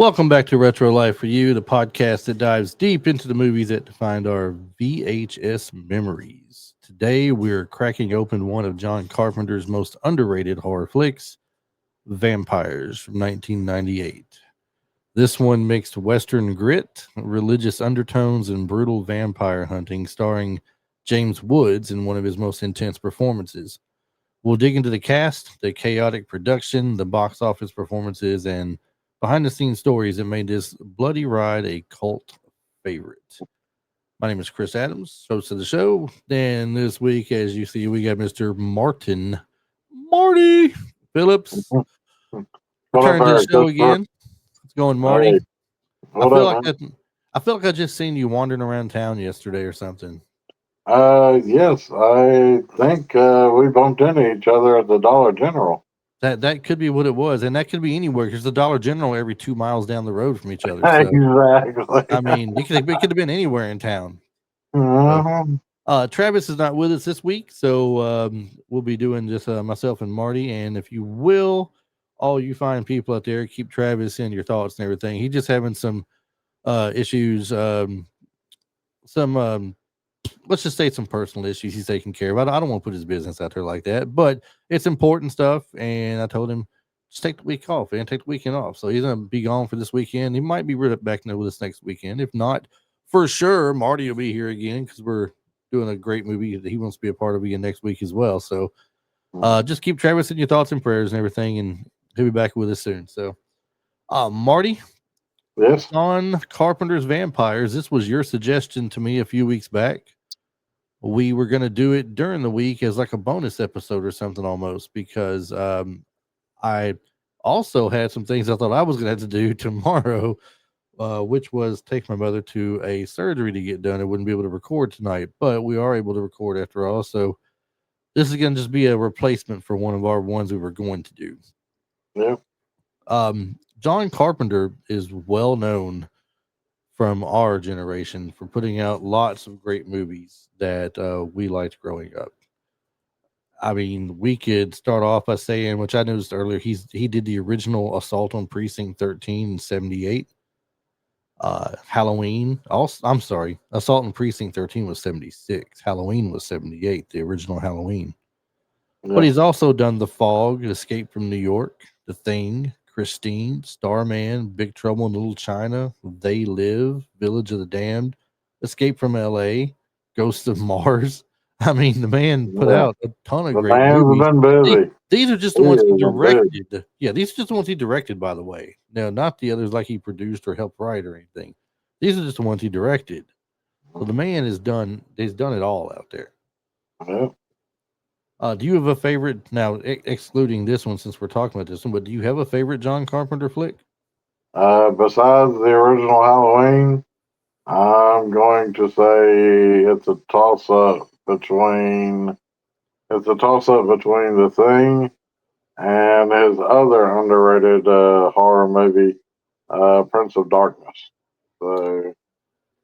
Welcome back to Retro Life for You, the podcast that dives deep into the movies that defined our VHS memories. Today, we're cracking open one of John Carpenter's most underrated horror flicks, Vampires from 1998. This one mixed Western grit, religious undertones, and brutal vampire hunting, starring James Woods in one of his most intense performances. We'll dig into the cast, the chaotic production, the box office performances, and behind the scenes stories that made this bloody ride a cult favorite. My name is Chris Adams, host of the show. And this week, as you see, we got Mr. Marty Phillips, What up, returning to the Eric? show again. What's going, Marty? Hey, I what feel up, like man? I felt like I just seen you wandering around town yesterday or something. Yes, I think we bumped into each other at the Dollar General. That could be what it was, and that could be anywhere because the Dollar General every 2 miles down the road from each other. So Exactly. I mean, it could have been anywhere in town. So, Uh-huh. Travis is not with us this week, so we'll be doing just myself and Marty. And if you will, all you fine people out there, keep Travis in your thoughts and everything. He's just having some issues, some let's just say some personal issues he's taking care of. I don't want to put his business out there like that, but it's important stuff. And I told him just take the week off and take the weekend off. So he's gonna be gone for this weekend. He might be right back with us next weekend. If not, for sure, Marty will be here again because we're doing a great movie that he wants to be a part of again next week as well. So just keep Travis in your thoughts and prayers and everything, and he'll be back with us soon. So Marty, Yes. on Carpenter's Vampires, this was your suggestion to me a few weeks back. We were going to do it during the week as like a bonus episode or something almost because I also had some things I thought I was going to have to do tomorrow, which was take my mother to a surgery to get done. I wouldn't be able to record tonight, but we are able to record after all. So this is going to just be a replacement for one of our ones we were going to do. Yeah. John Carpenter is well known from our generation for putting out lots of great movies that we liked growing up. I mean, we could start off by saying, which I noticed earlier, he did the original Assault on Precinct 13 in 78. Halloween. Also, I'm sorry, Assault on Precinct 13 was 76. Halloween was 78, the original Halloween. But Yeah. he's also done The Fog, Escape from New York, The Thing, Christine, Starman, Big Trouble in Little China, They Live, Village of the Damned, Escape from LA, Ghost of Mars. I mean, the man put Yeah. out a ton of The great man's movies. been The- busy. These are just the He ones has he been busy. directed. Yeah, these are just the ones he directed, by the way. No, not the others like he produced or helped write or anything. These are just the ones he directed. So the man he's done it all out there. Yeah. Do you have a favorite now, excluding this one since we're talking about this one? But do you have a favorite John Carpenter flick? Besides the original Halloween, I'm going to say it's a toss up between The Thing and his other underrated horror movie, Prince of Darkness. So,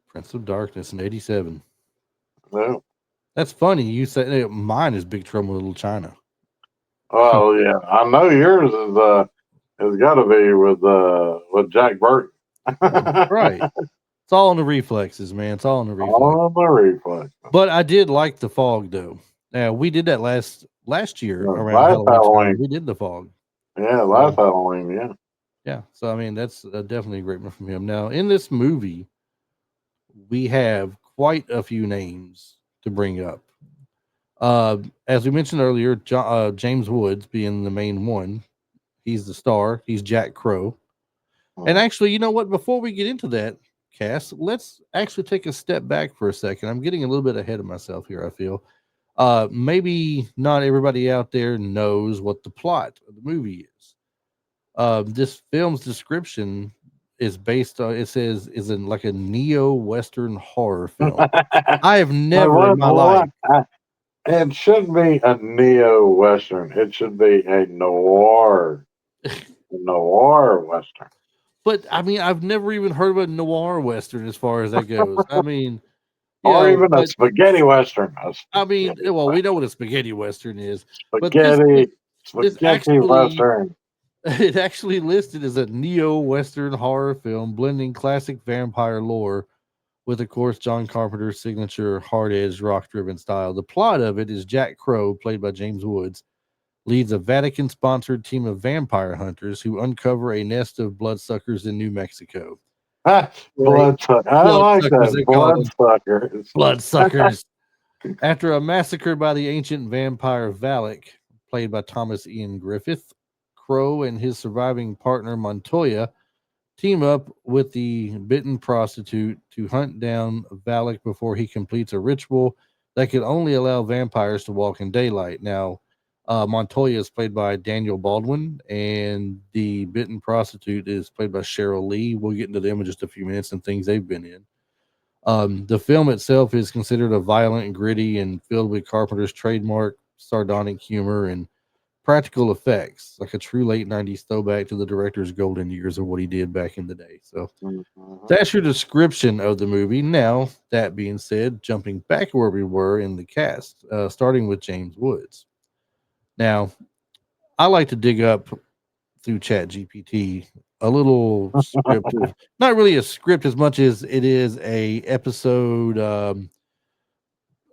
Prince of Darkness in '87. yeah. That's funny. You say mine is Big Trouble in Little China. Well, yeah, I know yours is has got to be with Jack Burton. Right. It's all in the reflexes, man. It's all in the reflex. All the reflex. But I did like the fog though. Now we did that last year around Last Halloween time. Halloween, We did the fog. yeah, last So Halloween, yeah. yeah. So I mean that's definitely a great one from him. Now in this movie, we have quite a few names to bring up. As we mentioned earlier, James Woods being the main one, he's the star. He's Jack Crow. And Mm. actually, you know what? Before we get into that, Cass, let's actually take a step back for a second. I'm getting a little bit ahead of myself here, I feel. Maybe not everybody out there knows what the plot of the movie is. This film's description is based on, it says, is in like a neo-Western horror film. I have But never in my life. what? It should be a neo western. It should be a noir western. But I mean, I've never even heard of a noir western as far as that goes. I mean, Or even a but spaghetti western. A I mean, spaghetti well, we western. know what a spaghetti western is, but Spaghetti, this spaghetti actually western. It actually listed as a neo-Western horror film blending classic vampire lore with, of course, John Carpenter's signature hard-edged, rock-driven style. The plot of it is Jack Crow, played by James Woods, leads a Vatican-sponsored team of vampire hunters who uncover a nest of bloodsuckers in New Mexico. Right, Bloodsucker. I like bloodsuckers, that. they call them Bloodsuckers. bloodsuckers. After a massacre by the ancient vampire Valak, played by Thomas Ian Griffith, Crow and his surviving partner Montoya team up with the bitten prostitute to hunt down Valak before he completes a ritual that could only allow vampires to walk in daylight. Now, Montoya is played by Daniel Baldwin, and the bitten prostitute is played by Cheryl Lee. We'll get into them in just a few minutes and things they've been in. The film itself is considered a violent and gritty and filled with Carpenter's trademark sardonic humor and practical effects, like a true late 90s throwback to the director's golden years of what he did back in the day. So that's your description of the movie. Now, that being said, jumping back where we were in the cast, starting with James Woods. Now, I like to dig up through Chat GPT a little script of, not really a script as much as it is a episode uh,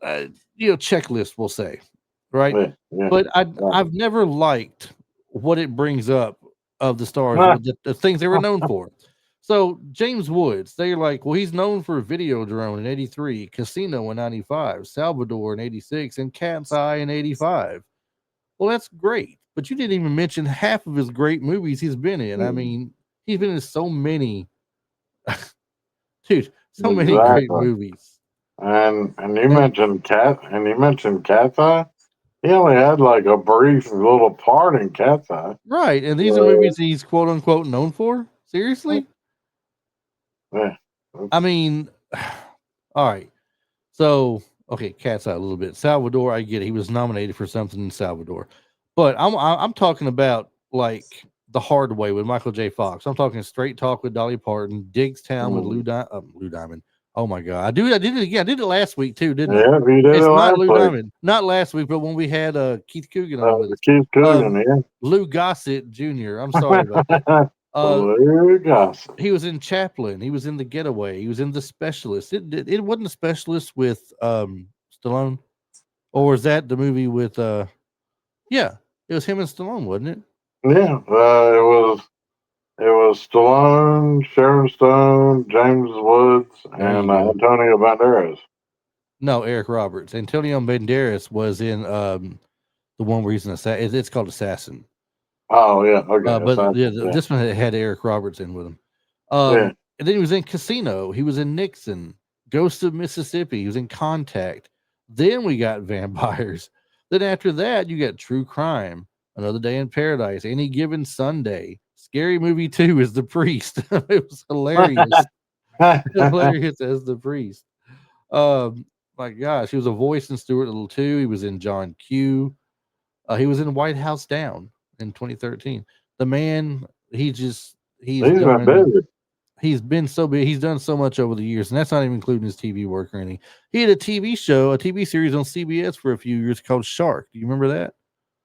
checklist, we'll say, right? Yeah, yeah, But yeah. I've never liked what it brings up of the stars, the things they were known for. So James Woods, they're like, well, he's known for Videodrome in '83, Casino in '95, Salvador in '86, and Cat's Eye in '85. Well, that's great, but you didn't even mention half of his great movies he's been in. I mean, he's been in so many, dude, so many great Exactly. movies. And you And mentioned Cat's Eye. He only had like a brief little part in Cat's Eye. right, and these are So, movies he's quote unquote known for. Seriously, yeah. I mean, all right. So, okay, cat's out a little bit. Salvador, I get it. He was nominated for something in Salvador, but I'm talking about like the hard way with Michael J. Fox. I'm talking Straight Talk with Dolly Parton, Diggstown with Mm. Lou Diamond. Oh my God, I did it again. I did it last week too, didn't I? Yeah, he did it It's not last Lou week. Diamond, not last week, but when we had Keith Coogan on with us, Keith Coogan, um, yeah. Lou Gossett Jr. I'm sorry about that. Blue Gossip. He was in Chaplin. He was in The Getaway. He was in The Specialist. It wasn't The Specialist with Stallone, or was that the movie with yeah, it was him and Stallone, wasn't it? Yeah, it was Stallone, Sharon Stone, James Woods, There you and go. Antonio Banderas. No, Eric Roberts. Antonio Banderas was in the one where he's an assassin. It's called Assassin. Oh yeah, okay, But yeah, yeah, this one had Eric Roberts in with him. yeah. And then he was in Casino. He was in Nixon, Ghost of Mississippi. He was in Contact. Then we got Vampires. Then after that, you got True Crime, Another Day in Paradise, Any Given Sunday. Scary Movie 2 is The Priest. It was hilarious. Hilarious as The Priest. My gosh, he was a voice in Stuart Little 2. He was in John Q. He was in White House Down in 2013. The man, he's He's been done busy. he's been so big. He's done so much over the years, and that's not even including his TV work or anything. He had a TV show, a TV series on CBS for a few years called Shark. Do you remember that?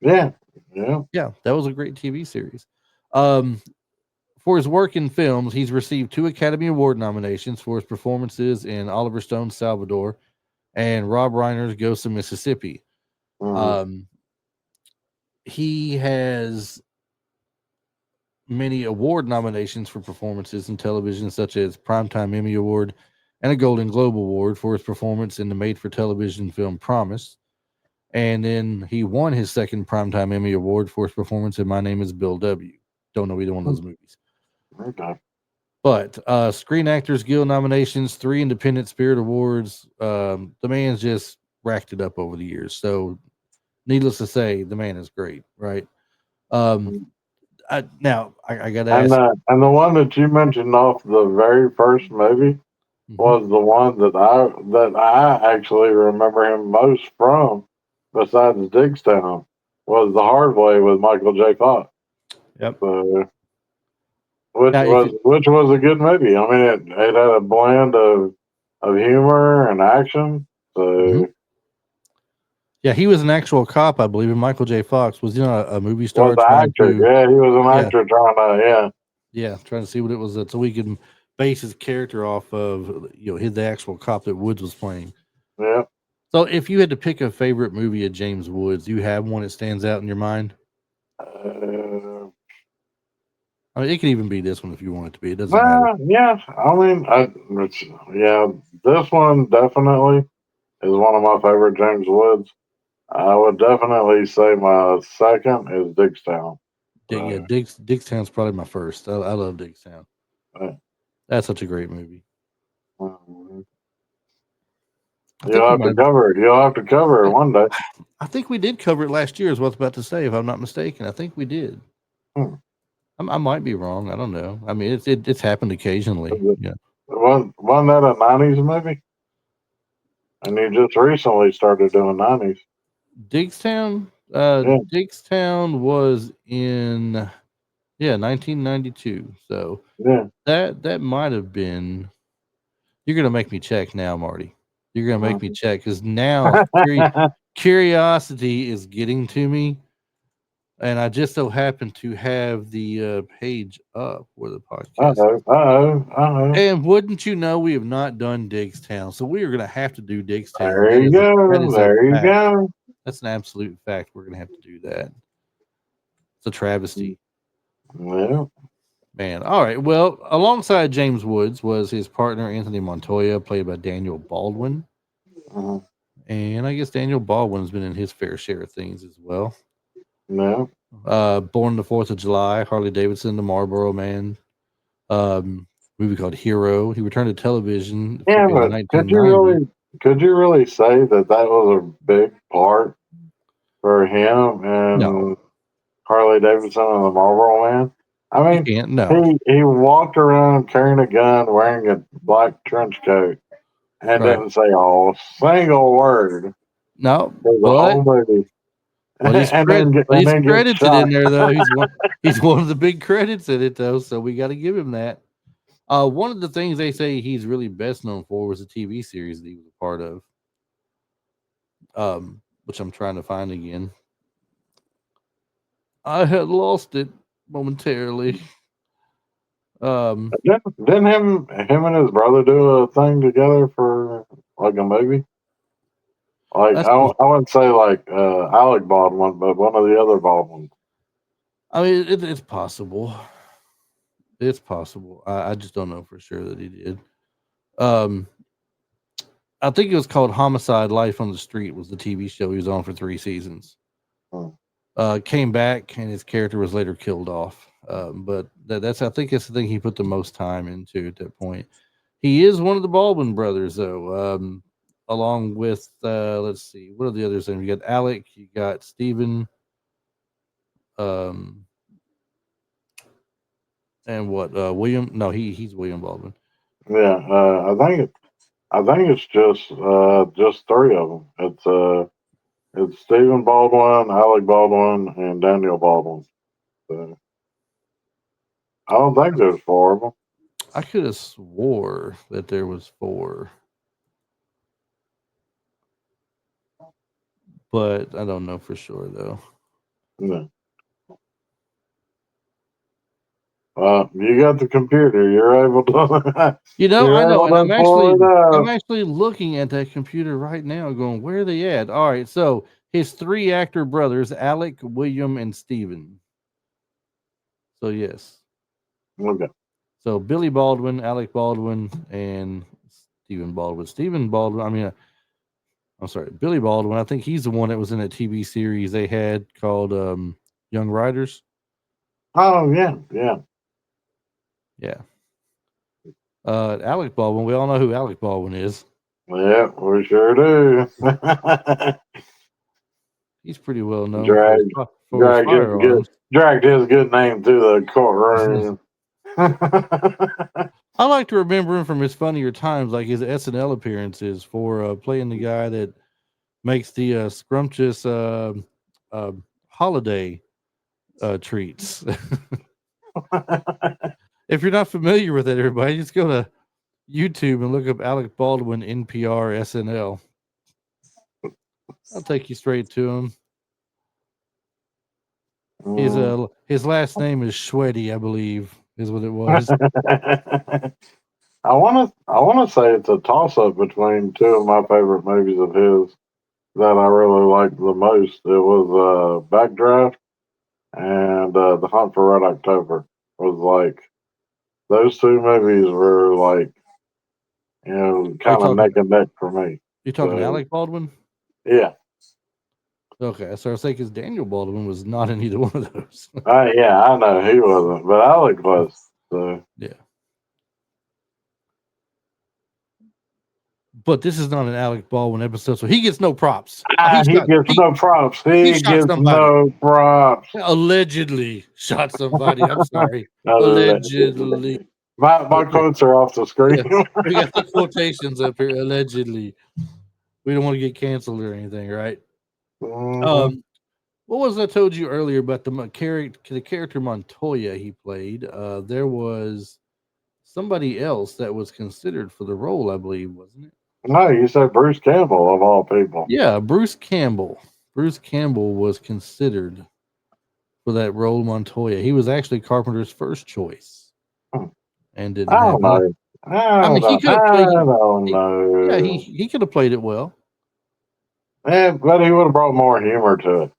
Yeah, yeah. Yeah, that was a great TV series. Um, for his work in films, he's received 2 Academy Award nominations for his performances in Oliver Stone's Salvador and Rob Reiner's Ghost of Mississippi. Mm-hmm. Um, he has many award nominations for performances in television, such as Primetime Emmy Award and a Golden Globe Award for his performance in the made for television film Promise. And then he won his second Primetime Emmy Award for his performance in My Name is Bill W. Don't know either one of those movies. Okay. But Screen Actors Guild nominations, 3 Independent Spirit Awards. The man's just racked it up over the years. So, needless to say, the man is great, right? I got to ask. And the one that you mentioned off the very first movie Mhm. was the one that I actually remember him most from, besides Digstown, was The Hard Way with Michael J. Fox. Yep. So, which Now, if was it, which was a good movie. I mean, it had a blend of humor and action. mhm. So Yeah, he was an actual cop, I believe, and Michael J. Fox was, a movie Was star the trying actor? to, Yeah, he was an yeah, actor trying to. trying to see what it was, so we can base his character off of, his the actual cop that Woods was playing. Yeah. So, if you had to pick a favorite movie of James Woods, do you have one that stands out in your mind? I mean, it could even be this one if you want it to be. It doesn't matter. Yeah. I mean, yeah. This one definitely is one of my favorite James Woods. I would definitely say my second is Dickstown. Yeah, So, Dickstown's probably my first. I love Dickstown. uh, That's such a great movie. mhm. I think we might. You'll have to cover it one day. I think we did cover it last year. Is what I was about to say, if I'm not mistaken. I think we did. Hmm. I might be wrong. I don't know. I mean, it's happened occasionally. Yeah. Wasn't that a '90s movie? And you just recently started doing '90s. Diggstown. Yeah, Diggstown was in 1992. So yeah. that might have been. You're gonna make me check now, Marty. You're gonna make me check because now curiosity is getting to me, and I just so happen to have the page up where the podcast. And wouldn't you know, we have not done Diggstown, so we are going to have to do Diggstown. There you That go. is a There you fact. go. That's an absolute fact. We're going to have to do that. It's a travesty, Well, man. All right. Well, alongside James Woods was his partner Anthony Montoya, played by Daniel Baldwin, uh, and I guess Daniel Baldwin's been in his fair share of things as well. no. Born the 4th of July, Harley Davidson, The Marlboro Man, um, movie called Hero. He returned to television Yeah, in but 1990. could you really say that was a big part for him No, and Harley Davidson and the Marlboro Man? I you mean, can't. No, he walked around carrying a gun, wearing a black trench coat, and right. didn't say a single word No, for the whole movie, but he's and then get credited shot. in there though. He's one of the big credits in it though, so we got to give him that. One of the things they say he's really best known for was a TV series that he was a part of, which I'm trying to find again. I had lost it momentarily. Um, Didn't him and his brother do a thing together for like a movie? Like that's. I wouldn't say like Alec Baldwin, but one of the other Baldwins. I mean, it's possible. It's possible. I just don't know for sure that he did. Um, I think it was called Homicide: Life on the Street was the TV show he was on for 3 seasons. Hmm. Came back and his character was later killed off. But that's I think that's the thing he put the most time into at that point. He is one of the Baldwin brothers though. Along with let's see, what are the others? You got Alec, you got Stephen, um, and what William? No, he's William Baldwin. Yeah, I think it's just three of them. It's Stephen Baldwin, Alec Baldwin, and Daniel Baldwin. So, I don't think there's four of them. I could have swore that there was four, but I don't know for sure though. No. You got the computer. You're able to I you're know, able and to pull it I'm up. actually looking at that computer right now, going, where are they at? All right, so his three actor brothers, Alec, William, and Stephen. So yes, Okay. so Billy Baldwin, Alec Baldwin, and Stephen Baldwin. Stephen Baldwin. I mean, I'm sorry, Billy Baldwin. I think he's the one that was in a TV series they had called Young Riders. Oh yeah, yeah, Yeah. Alec Baldwin. We all know who Alec Baldwin is. yeah. We sure do. He's pretty well known for Drag his good firearms. dragged his good name through the courtroom. I like to remember him from his funnier times, like his SNL appearances for playing the guy that makes the scrumptious holiday treats. If you're not familiar with it, everybody, just go to YouTube and look up Alec Baldwin NPR SNL. I'll take you straight to him. Mm. His last name is Schweddy, I believe, is what it was. I wanna say it's a toss up between two of my favorite movies of his that I really liked the most. It was Backdraft and The Hunt for Red October. Was like those two movies were like Are you kind of talking? neck and neck for me. You talking So Alec Baldwin? yeah, Okay, so I say because Daniel Baldwin was not in either one of those. yeah, I know he wasn't, but Alec was. So Yeah, but this is not an Alec Baldwin episode, so he gets no props. Oh, he gets no props. he He shot gets somebody. no props. Allegedly shot somebody. I'm sorry. Allegedly. Allegedly. My Okay. quotes are off the screen. Yeah, we got the quotations up here. Allegedly. We don't want to get canceled or anything, right? Mhm. Um, what was I told you earlier about the character Montoya he played? There was somebody else that was considered for the role, I believe, wasn't it? No, you said Bruce Campbell of all people. Yeah, Bruce Campbell. Bruce Campbell was considered for that role, Montoya. He was actually Carpenter's first choice Hmm. and I didn't don't happen. know. I mean, he could have I played. don't He, yeah, know. he could have played it well. But he would have brought more humor to it.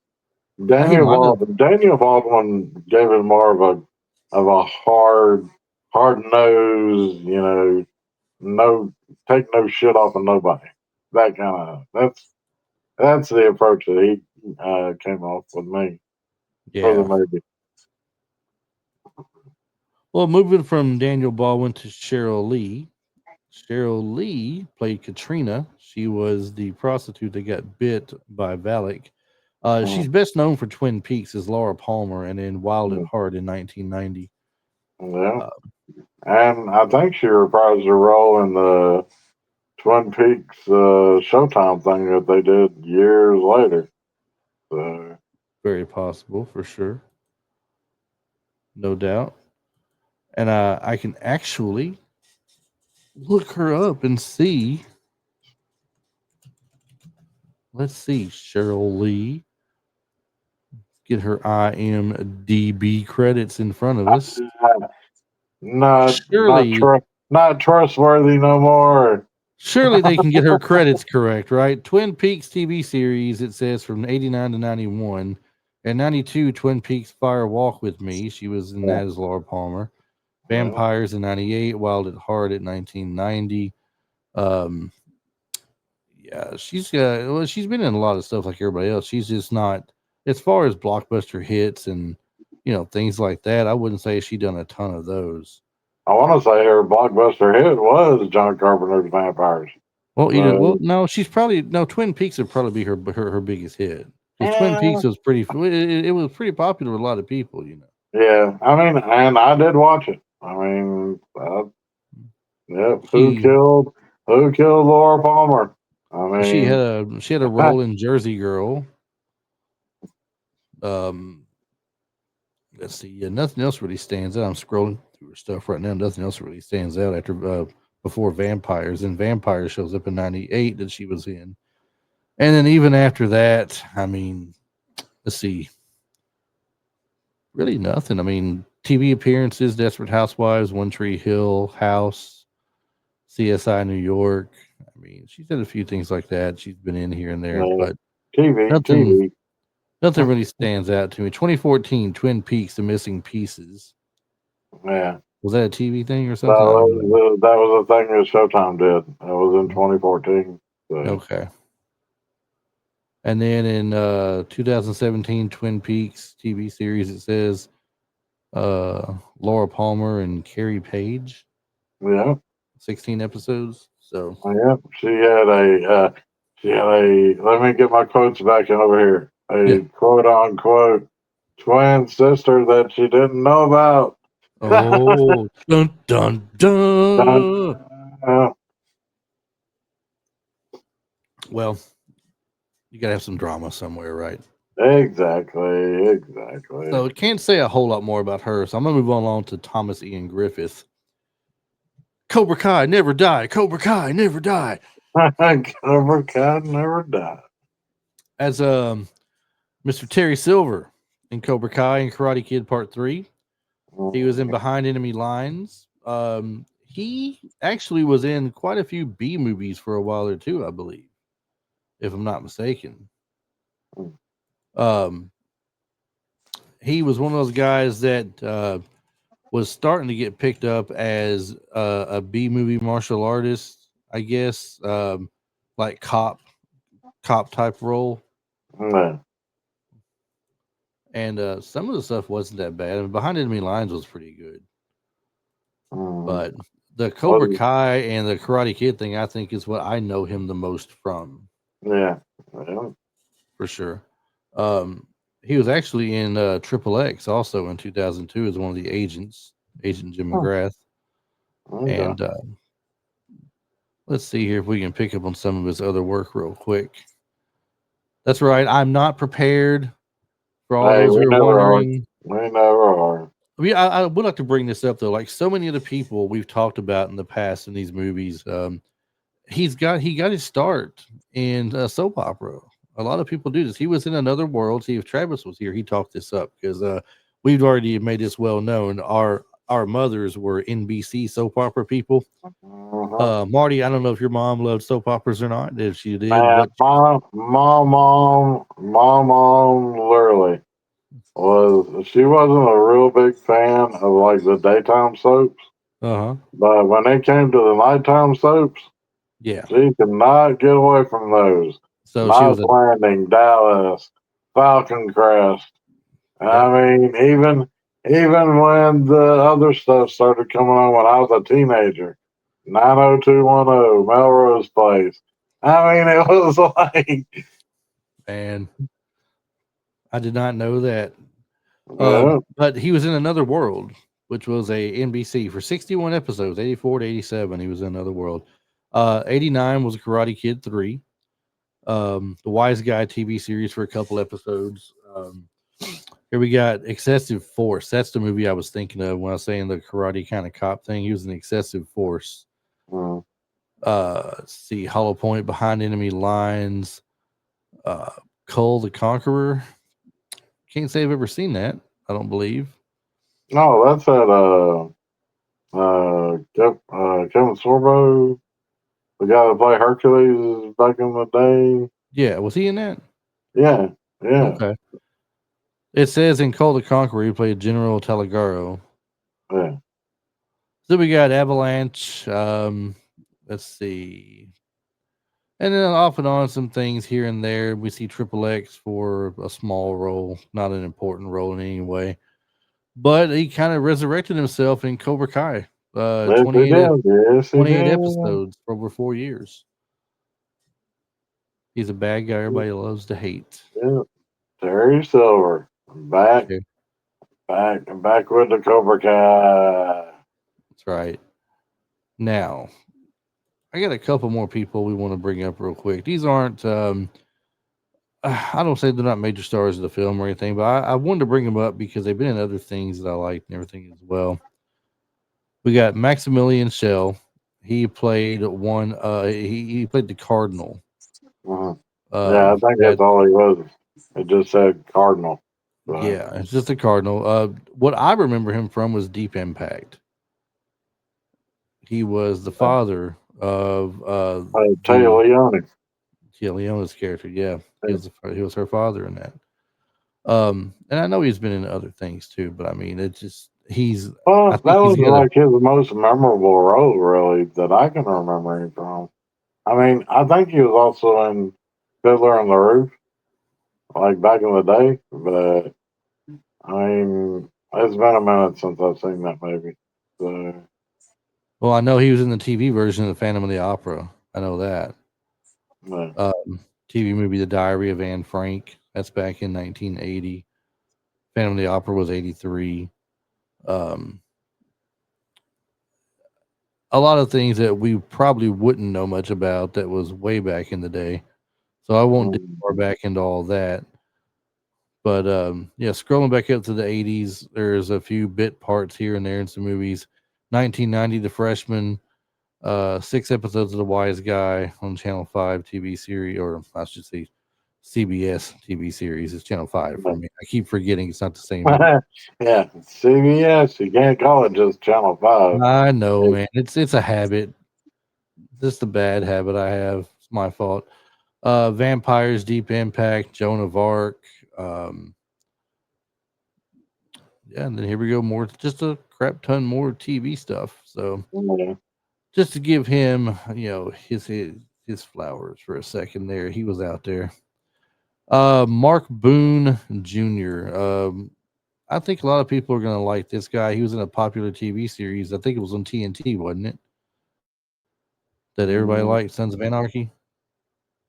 He might have. Daniel Baldwin gave it more of a hard nose, no take no shit off of nobody. That kind of that's the approach that he came off with me for the Yeah. movie. Well, moving from Daniel Baldwin to Cheryl Lee. Cheryl Lee played Katrina. She was the prostitute that got bit by Valak. Mm, She's best known for Twin Peaks as Laura Palmer and in Wild at mm, Heart in 1990. yeah, Uh, and I think she reprised her role in the Twin Peaks Showtime thing that they did years later. So very possible for sure, no doubt. And I can actually look her up and see. Let's see, Cheryl Lee. Get her IMDb credits in front of us. uh, not not Surely, tr- not trustworthy no more. surely they can get her credits correct, right? Twin Peaks TV series, it says from 89 to 91. And 92, Twin Peaks Fire Walk with Me. She was in Yeah, that as Laura Palmer. yeah. Vampires in 98, Wild at Heart at 1990. Um, yeah, she's been in a lot of stuff like everybody else. She's just not as far as blockbuster hits and things like that. I wouldn't say she done a ton of those. I want to say her blockbuster hit was John Carpenter's Vampires. Well, So, no, she's probably no. Twin Peaks would probably be her biggest hit because Twin yeah, Peaks was it was pretty popular with a lot of people. yeah. I mean, and I did watch it. I mean, yep. She Who killed Laura Palmer? I mean, she had a role in Jersey Girl. Um, let's see, yeah, nothing else really stands out. I'm scrolling through her stuff right now. Nothing else really stands out after before Vampires. And Vampires shows up in '98 that she was in, and then even after that, I mean, let's see, really nothing. I mean, TV appearances: Desperate Housewives, One Tree Hill, House, CSI New York. I mean, she's done a few things like that. She's been in here and there, yeah, but TV, nothing. TV. Nothing really stands out to me. 2014, Twin Peaks: The Missing Pieces. Yeah, Was that a TV thing or something? I don't know. that was the thing that Showtime did. That was in 2014. So, Okay. And then in 2017, Twin Peaks TV series, it says Laura Palmer and Carrie Page, yeah, 16 episodes. So, yeah. She had a. Let me get my quotes back in over here. yeah. A quote unquote twin sister that she didn't know about. Oh, dun, dun, Dun, dun. Well, you got to have some drama somewhere, right? exactly. So, it can't say a whole lot more about her. So, I'm going to move on along to Thomas Ian Griffith. Cobra Kai never die. Cobra Kai never die. Cobra Kai never died. as Mr. Terry Silver in Cobra Kai and Karate Kid Part 3. He was in Mm, Behind Enemy Lines. He actually was in quite a few B movies for a while there too, I believe, if I'm not mistaken. mm, Um, he was one of those guys that was starting to get picked up as a B movie martial artist, I guess, like cop type role. yeah. And some of the stuff wasn't that bad. I mean, Behind Enemy Lines was pretty good, but Mm, the Cobra well, Kai and the Karate Kid thing, I think, is what I know him the most from, yeah. Yeah. for sure. Um, he was actually in Triple X also in 2002 as one of the agents, Agent Jim Hmm, McGrath. okay. And let's see here if we can pick up on some of his other work real quick. That's right. I'm not prepared for all Hey, those we who are never are. wondering. We never are. I mean, I would like to bring this up though. Like so many of the people we've talked about in the past in these movies, he got his start in soap opera. A lot of people do this. He was in Another World. See, if Travis was here, he talked this up because we've already made this well known. Our mothers were NBC soap opera people. Uh-huh. Marty, I don't know if your mom loved soap operas or not. If she did, Man, what? my mom, literally she wasn't a real big fan of like the daytime soaps, Uh huh. but when it came to the nighttime soaps, Yeah. she could not get away from those. So she Knife was a Landing, Dallas, Falcon Crest. I yep. mean, even when the other stuff started coming on when I was a teenager, 90210, Melrose Place. I mean, it was like, And I did not know that. yeah, But he was in Another World, which was a NBC for 61 episodes, 84 to 87. He was in Another World. 89 was Karate Kid 3. The Wise Guy TV series for a couple episodes. Here we got Excessive Force. That's the movie I was thinking of when I was saying the karate kind of cop thing. He was in Excessive Force. mm, Let's see, Hollow Point, Behind Enemy Lines, uh, Cole the Conqueror. Can't say I've ever seen that. I don't believe. no, that's that. Kevin Sorbo, the guy that played Hercules back in the day. Yeah, was he in that? Yeah, yeah, Okay. It says in Cole the Conqueror he played General Talagaro. yeah. So we got Avalanche. Let's see. And then off and on some things here and there. We see Triple X for a small role, not an important role in any way. But he kind of resurrected himself in Cobra Kai. Yes, he 28, did. Yes, he 28 did. episodes for over 4 years. He's a bad guy everybody loves to hate. Yeah, Terry Silver, back, Okay, back with the Cobra Kai. that's right. Now, I got a couple more people we want to bring up real quick. These aren't I don't say they're not major stars of the film or anything, but I wanted to bring them up because they've been in other things that I liked and everything as well. We got Maximilian Schell. He played he played the Cardinal. Mhm. Yeah, I think that's That all he was. It just said Cardinal. So, yeah, it's just a Cardinal. What I remember him from was Deep Impact. He was the father of Tay the Leone. Leona's character. Yeah, Yeah. he was her father in that. And I know he's been in other things too, but I mean, it's just I Well, that think he's was got a like his most memorable role, really, that I can remember him from. I mean, I think he was also in Fiddler on the Roof, like back in the day. But I mean, it's been a minute since I've seen that movie. So, well, I know he was in the TV version of the Phantom of the Opera. I know that. yeah. TV movie The Diary of Anne Frank. That's back in 1980. Phantom of the Opera was 83. Um, a lot of things that we probably wouldn't know much about that was way back in the day. So I won't dig Mm, far back into all that. But yeah, scrolling back up to the 80s, there's a few bit parts here and there in some movies. 1990, The Freshman, 6 episodes of The Wise Guy on Channel 5 TV series, or I should say CBS TV series. It's Channel 5 for Yeah. me. I keep forgetting it's not the same network. Yeah, CBS. You can't call it just Channel 5. I know, It, man. It's a habit. Just a bad habit I have. It's my fault. Vampires, Deep Impact, Joan of Arc. Um, yeah, and then here we go. More, just a crap ton more TV stuff. So yeah. just to give him, his flowers for a second there. He was out there. Mark Boone Jr. I think a lot of people are gonna like this guy. He was in a popular TV series. I think it was on TNT, wasn't it? That everybody liked, Mm, Sons of Anarchy.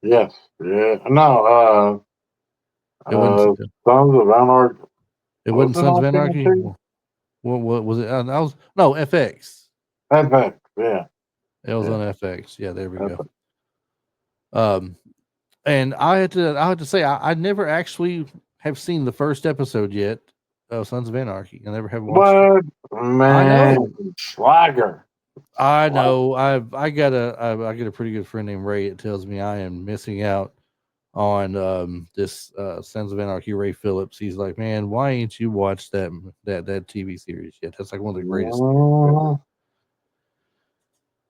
yes. Yeah. No. It wasn't. Sons of Anarchy. It Was wasn't it Sons of on Anarchy. TNT? What was it? I was no FX. FX. Yeah. It was Yeah. on FX. Yeah, there we go. FX. Um, and I had to say I never actually have seen the first episode yet of Sons of Anarchy. I never have watched it. What? I Man. know. Swagger. I Swagger. know. I get a pretty good friend named Ray. It tells me I am missing out on this Sons of Anarchy. Ray Phillips. He's like, man, why ain't you watched that TV series yet? That's like one of the greatest series ever. Mm,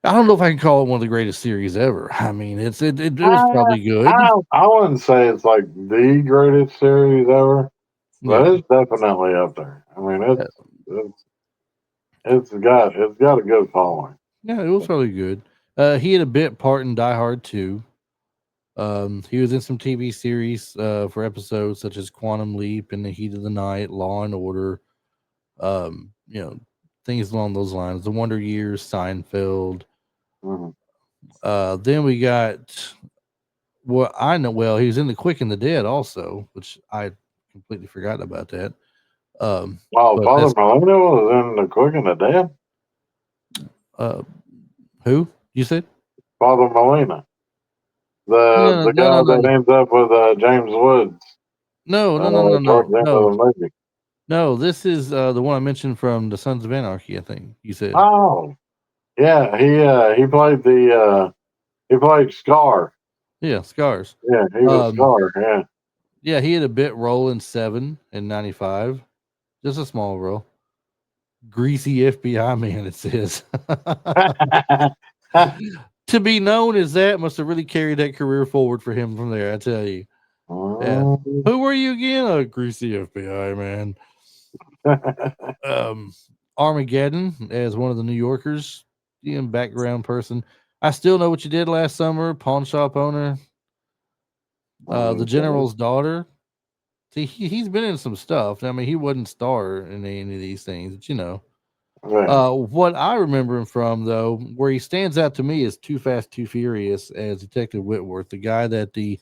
I don't know if I can call it one of the greatest series ever. I mean, it was I, probably good. I wouldn't say it's like the greatest series ever, but Yeah, it's definitely up there. I mean, yeah, it's it's got a good following. yeah, it was probably good. He had a bit part in Die Hard 2. He was in some TV series for episodes such as Quantum Leap, In the Heat of the Night, Law and Order, um, you know, things along those lines. The Wonder Years, Seinfeld. Mhm. Then we got what I know. Well, he was in The Quick and the Dead also, which I completely forgot about that. Um, Oh, but Father that's Molina was in The Quick and the Dead. uh, who you said? Father Molina, No, the no, no, guy no, that no, ends up with James Woods no, no, no, no, towards no, the end of no, the movie. no. This is the one I mentioned from the Sons of Anarchy. I think you said. Oh, yeah, he played Scar. Yeah, Scars. Yeah, he was Um, Scar. Yeah. yeah, he had a bit role in Seven in '95, just a small role. Greasy FBI man, it says. To be known as that must have really carried that career forward for him from there. I tell you. Yeah. Mm. Who were you again? A greasy FBI man. Um, Armageddon as one of the New Yorkers, background person. I still know what you did last summer. Pawn shop owner. The Okay. general's daughter. See, he's been in some stuff. I mean, he wasn't star in any of these things, but Yeah. What I remember him from, though, where he stands out to me is Too Fast, Too Furious as Detective Whitworth, the guy that the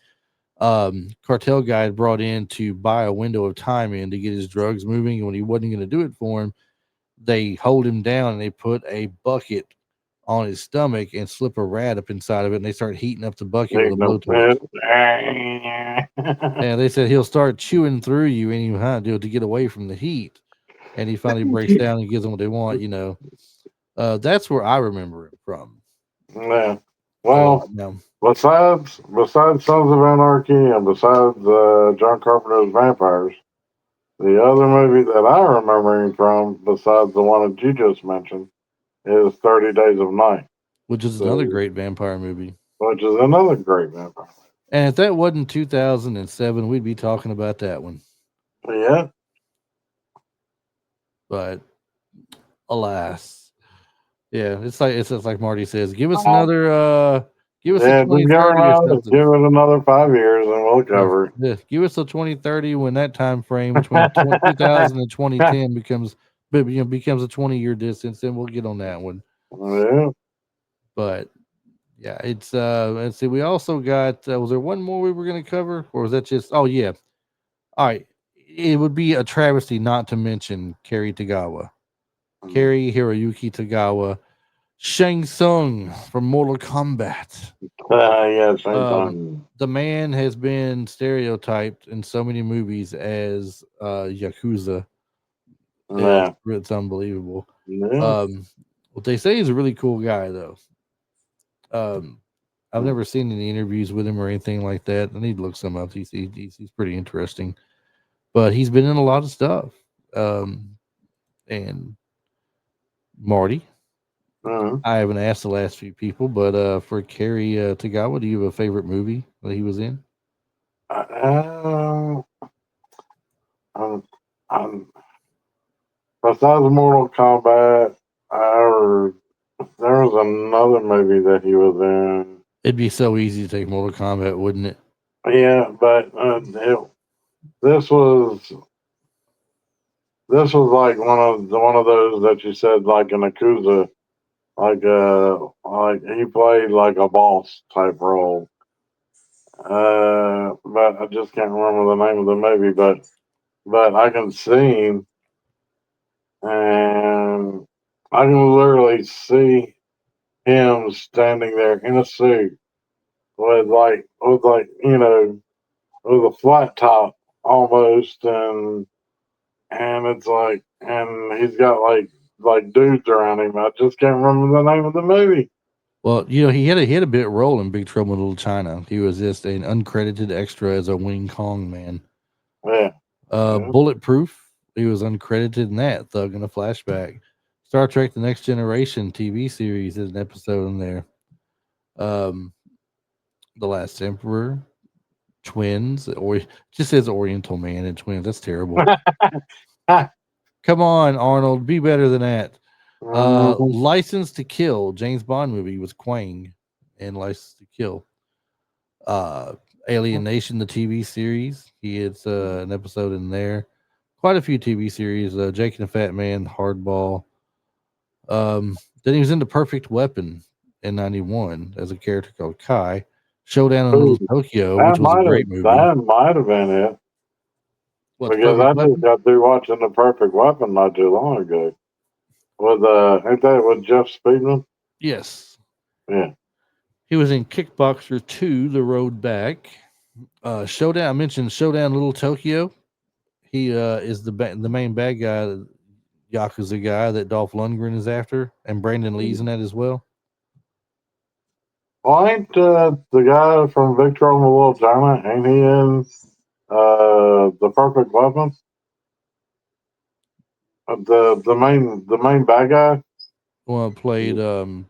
cartel guy had brought in to buy a window of time in to get his drugs moving. And when he wasn't going to do it for him, they hold him down and they put a bucket on his stomach and slip a rat up inside of it. And they start heating up the bucket with a Needing a blowtorch. bit. And they said he'll start chewing through you anyhow to get away from the heat. And he finally breaks down and gives them what they want. That's where I remember him from Yeah. a lot. Well, Now, besides Sons of Anarchy and besides John Carpenter's Vampires, the other movie that I remember him from, besides the one that you just mentioned, is 30 Days of Night, which is another so, great vampire movie. which is another great vampire. And if that wasn't 2007, we'd be talking about that one. Yeah. But alas, yeah, it's just like Marty says. Give us a Yeah, just 2030 or give something. it another 5 years and we'll Yeah, cover it. yeah. Give us a 2030 when that time frame between 2000 and 2010 becomes a 20-year distance. Then we'll get on that one. Yeah. But yeah, it's let's see. We also got was there one more we were going to cover, or was that just? Oh yeah. All right. It would be a travesty not to mention Kerry Tagawa. Kerry Hiroyuki Tagawa, Shang Tsung from Mortal Kombat. Yeah, same Um, time. the man has been stereotyped in so many movies as Yakuza. Yeah. It's unbelievable. Yeah. Um, what they say he's a really cool guy though. Um, I've never seen any interviews with him or anything like that. I need to look some up. He's pretty interesting, but he's been in a lot of stuff. And Marty, Mhm. I haven't asked the last few people, but for Kerry Tagawa, do you have a favorite movie that he was in? Uh, I'm, I'm, besides Mortal Kombat, or there was another movie that he was in. It'd be so easy to take Mortal Kombat, wouldn't it? Yeah, but this was this was like one of those that you said like an Akuza, like he played like a boss type role. But I just can't remember the name of the movie. But I can see him, and I can literally see him standing there in a suit with with a flat top almost, and it's like, and he's got like dudes around him. I just can't remember the name of the movie. Well, he had a bit role in Big Trouble in Little China. He was just an uncredited extra as a Wing Kong man. Yeah, yeah. Bulletproof. He was uncredited in that. Thug in a Flashback. Star Trek: The Next Generation TV series is an episode in there. Um, The Last Emperor, Twins, or just says Oriental Man and Twins. That's terrible. Come on, Arnold, be better than that. Mhm. License to Kill, James Bond movie was Quang and License to Kill. Uh, Alien Nation, the TV series. He had an episode in there. Quite a few TV series. Jake and the Fat Man, Hardball. Then he was in The Perfect Weapon in '91 as a character called Kai. Showdown in Ooh, Little Tokyo, which was a great movie. that might have been it What, The because Perfect I just Weapon? got through watching The Perfect Weapon not too long ago. With ain't that with Jeff Speedman? Yes. Yeah. He was in Kickboxer 2, The Road Back. Showdown, I mentioned Showdown Little Tokyo. He is the main bad guy, the Yakuza guy that Dolph Lundgren is after, and Brandon Lee's in that as well. Well, ain't the guy from Victor on the Little China? Ain't he in The Perfect Weapon? The main bad guy? Well, played you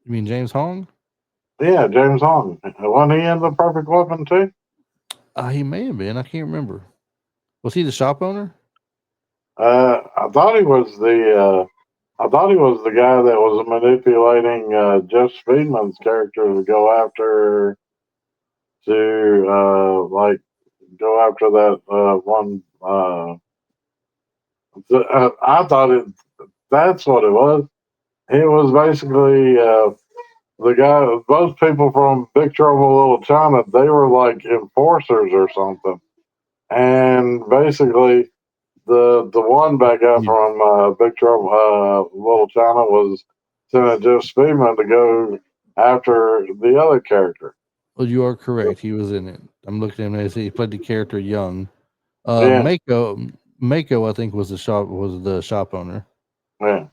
mean James Hong? Yeah, James Hong. Wasn't he in The Perfect Weapon too? He may have been. I can't remember. Was he the shop owner? I thought he was the guy that was manipulating Jeff Speedman's character to like go after that one. I thought that's what it was. It was basically the guy. Those people from Big Trouble in Little China, they were like enforcers or something, and basically the one bad guy You, from Big Trouble Little China was sending Jeff Speedman to go after the other character. well, you are correct. He was in it. I'm looking at him as he played the character Young. Yeah, Mako, I think, was the shop owner. yeah.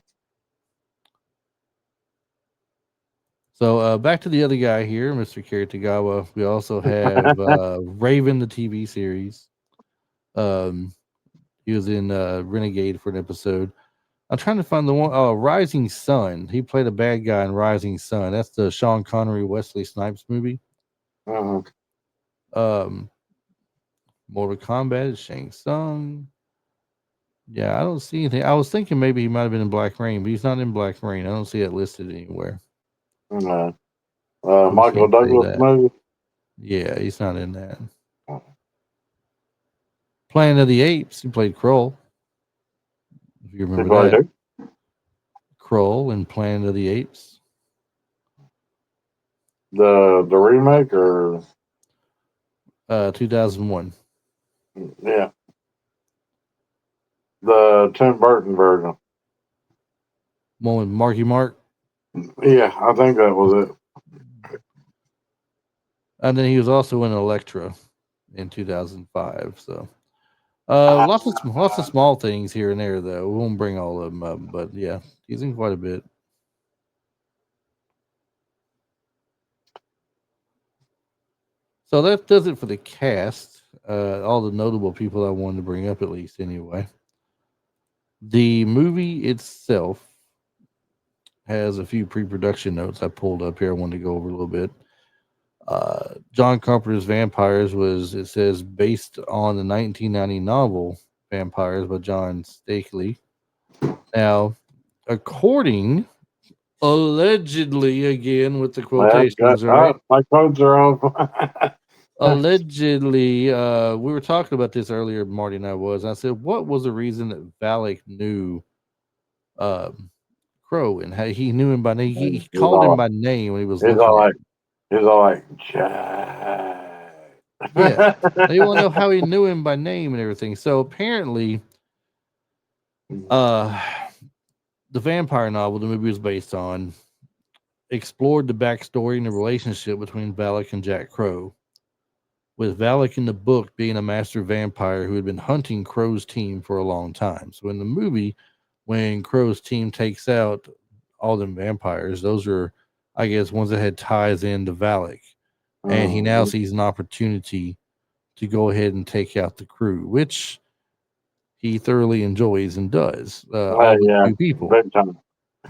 So back to the other guy here, Mr. Kiritagawa. We also have Raven, the TV series. Um, he was in Renegade for an episode. I'm trying to find the one. Oh, Rising Sun. He played a bad guy in Rising Sun. That's the Sean Connery, Wesley Snipes movie. Mhm. Um, Mortal Kombat is Shang Tsung. Yeah, I don't see anything. I was thinking maybe he might have been in Black Rain, but he's not in Black Rain. I don't see it listed anywhere. Yeah. So we Michael can't say Douglas that. movie. Yeah, he's not in that. Planet of the Apes. He played Kroll. If you He remember played that, who? Kroll in Planet of the Apes. The remake or 2001. yeah, the Tim Burton version. One with Marky Mark. Yeah, I think that was And then he was also in Electra in 2005. So it. lots of small things here and there though. We won't bring all of them up, but yeah, he's in quite a bit. So that does it for the cast. All the notable people I wanted to bring up, at least anyway. The movie itself has a few pre-production notes I pulled up here. I wanted to go over a little bit. John Carpenter's Vampires was, it says, based on the 1990 novel Vampires by John Stakely. Now, according, allegedly, again with the I've got quotations, right? my codes are off. Allegedly, we were talking about this earlier, Marty and I was. I said, what was the reason that Valak knew um, Crow and how he knew him by name? He he's called him all by name when he was he's looking all at like him. he's all like Jack. Yeah. They want to know how he knew him by name and everything. So apparently, uh, the vampire novel the movie was based on explored the backstory and the relationship between Valak and Jack Crow, with Valak in the book being a master vampire who had been hunting Crow's team for a long time. So in the movie, when Crow's team takes out all them vampires, those are, I guess, ones that had ties into Valak. And he now Mhm. sees an opportunity to go ahead and take out the crew, which he thoroughly enjoys and does. All but Yeah, two people. big time.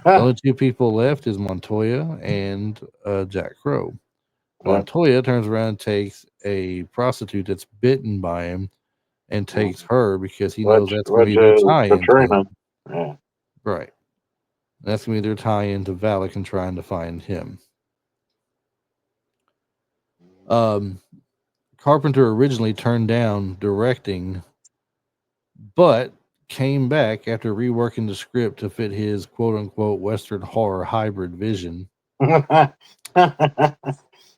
The only two people left is Montoya and Jack Crow. Yeah. Montoya turns around and takes a prostitute that's bitten by him and takes her because he knows that's going to Which be their is tie into Katrina. Yeah. right. That's going to be their tie into Valak and trying to find him. Um, Carpenter originally turned down directing, but came back after reworking the script to fit his quote unquote Western horror hybrid vision.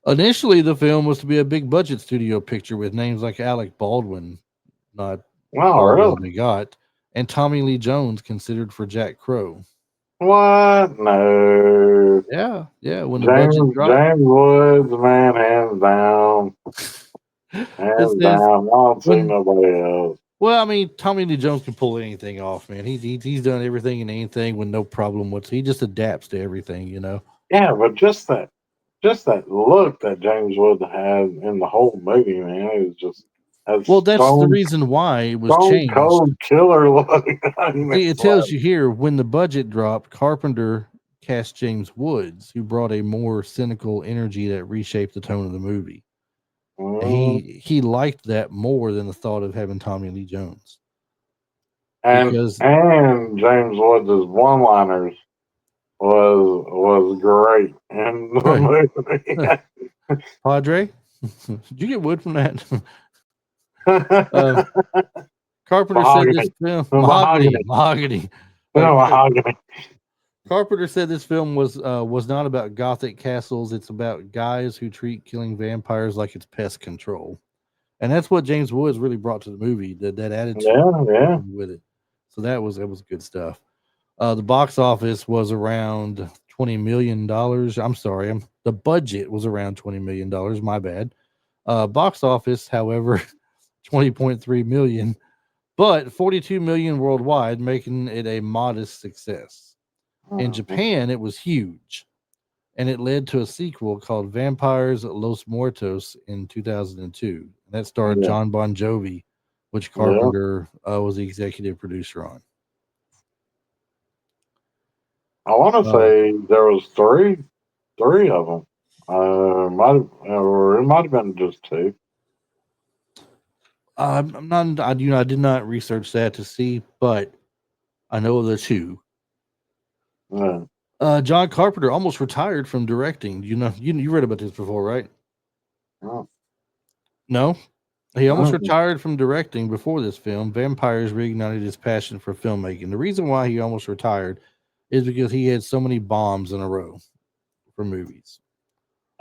Initially, the film was to be a big budget studio picture with names like Alec Baldwin, not Wow, Baldwin really? we got, and Tommy Lee Jones considered for Jack Crow. What? No. Yeah, yeah. When the budget dropped, James Woods, man, it hands says down. I don't see when. nobody else. Well, I mean, Tommy Lee Jones can pull anything off, man. He's done everything and anything with no problem. He just adapts to everything, you know. Yeah, but just that look that James Woods had in the whole movie, man, it was just a Well, that's the reason why it was stone changed. cold killer look. I mean, See, it it's tells like, you here when the budget dropped, Carpenter cast James Woods, who brought a more cynical energy that reshaped the tone of the movie. mm, He liked that more than the thought of having Tommy Lee Jones and because James Woods' one liners was great in the right, movie. Padre, did you get wood from that? uh, Carpenter said this Mahogany. film mahogany, Mahogany. mahogany. Mahogany. Carpenter said this film was not about gothic castles. It's about guys who treat killing vampires like it's pest control, and that's what James Woods really brought to the movie. That attitude Yeah, yeah. with it. So that was good stuff. The box office was around $20 million. I'm sorry, the budget was around $20 million. My bad. Box office, however, 20.3 million, but 42 million worldwide, making it a modest success. In Mhm. Japan, it was huge, and it led to a sequel called Vampires Los Muertos in 2002. And that starred Yeah, John Bon Jovi, which yeah. Carpenter was the executive producer on. I want to Uh, say there was three of them. Or it might have been just two. I'm not, I did not research that to see, but I know the two. Yeah. John Carpenter almost retired from directing. You read about this before, right? Oh, No, he almost mhm. retired from directing before this film. Vampires reignited his passion for filmmaking. The reason why he almost retired is because he had so many bombs in a row for movies.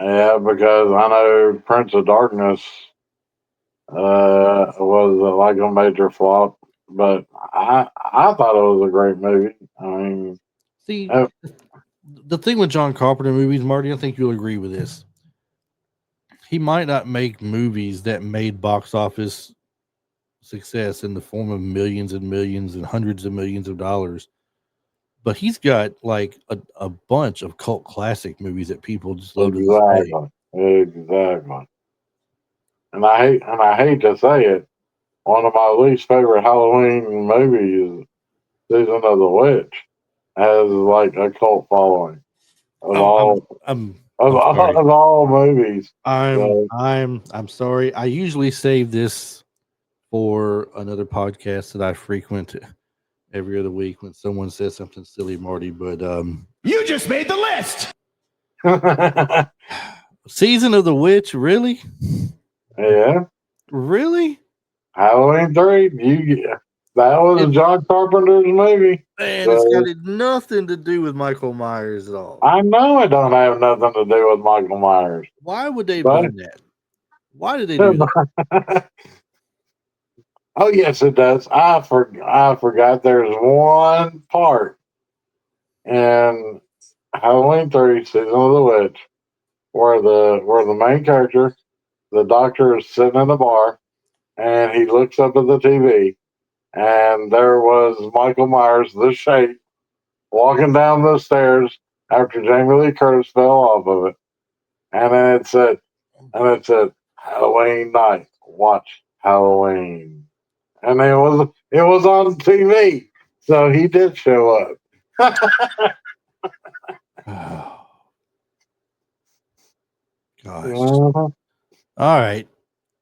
Yeah, because I know Prince of Darkness was like a major flop, but I thought it was a great movie. I mean, See, uh, the thing with John Carpenter movies, Marty, I think you'll agree with this. He might not make movies that made box office success in the form of millions and millions and hundreds of millions of dollars, but he's got like a bunch of cult classic movies that people just love to this day. exactly, exactly. and I hate to say it, one of my least favorite Halloween movies, Season of the Witch, has like a cult following of Oh, all I'm sorry. of all movies. So, I'm sorry. I usually save this for another podcast that I frequent every other week when someone says something silly, Marty. But You just made the list. Season of the Witch, really? yeah, Really? Halloween 3. That was It, John Carpenter's movie. man, it's got So nothing to do with Michael Myers at all. I know it don't have nothing to do with Michael Myers, Why would they have but done that? Why did they do that? oh yes, it does. I forgot. There's one part in Halloween 3, Season of the Witch, where the main character, the doctor, is sitting in a bar, and he looks up at the TV, and there was Michael Myers, the shape, walking down the stairs after Jamie Lee Curtis fell off of it, and then it said Halloween night, watch Halloween, and it was on TV, so he did show up. Oh, gosh. Mhm. All right.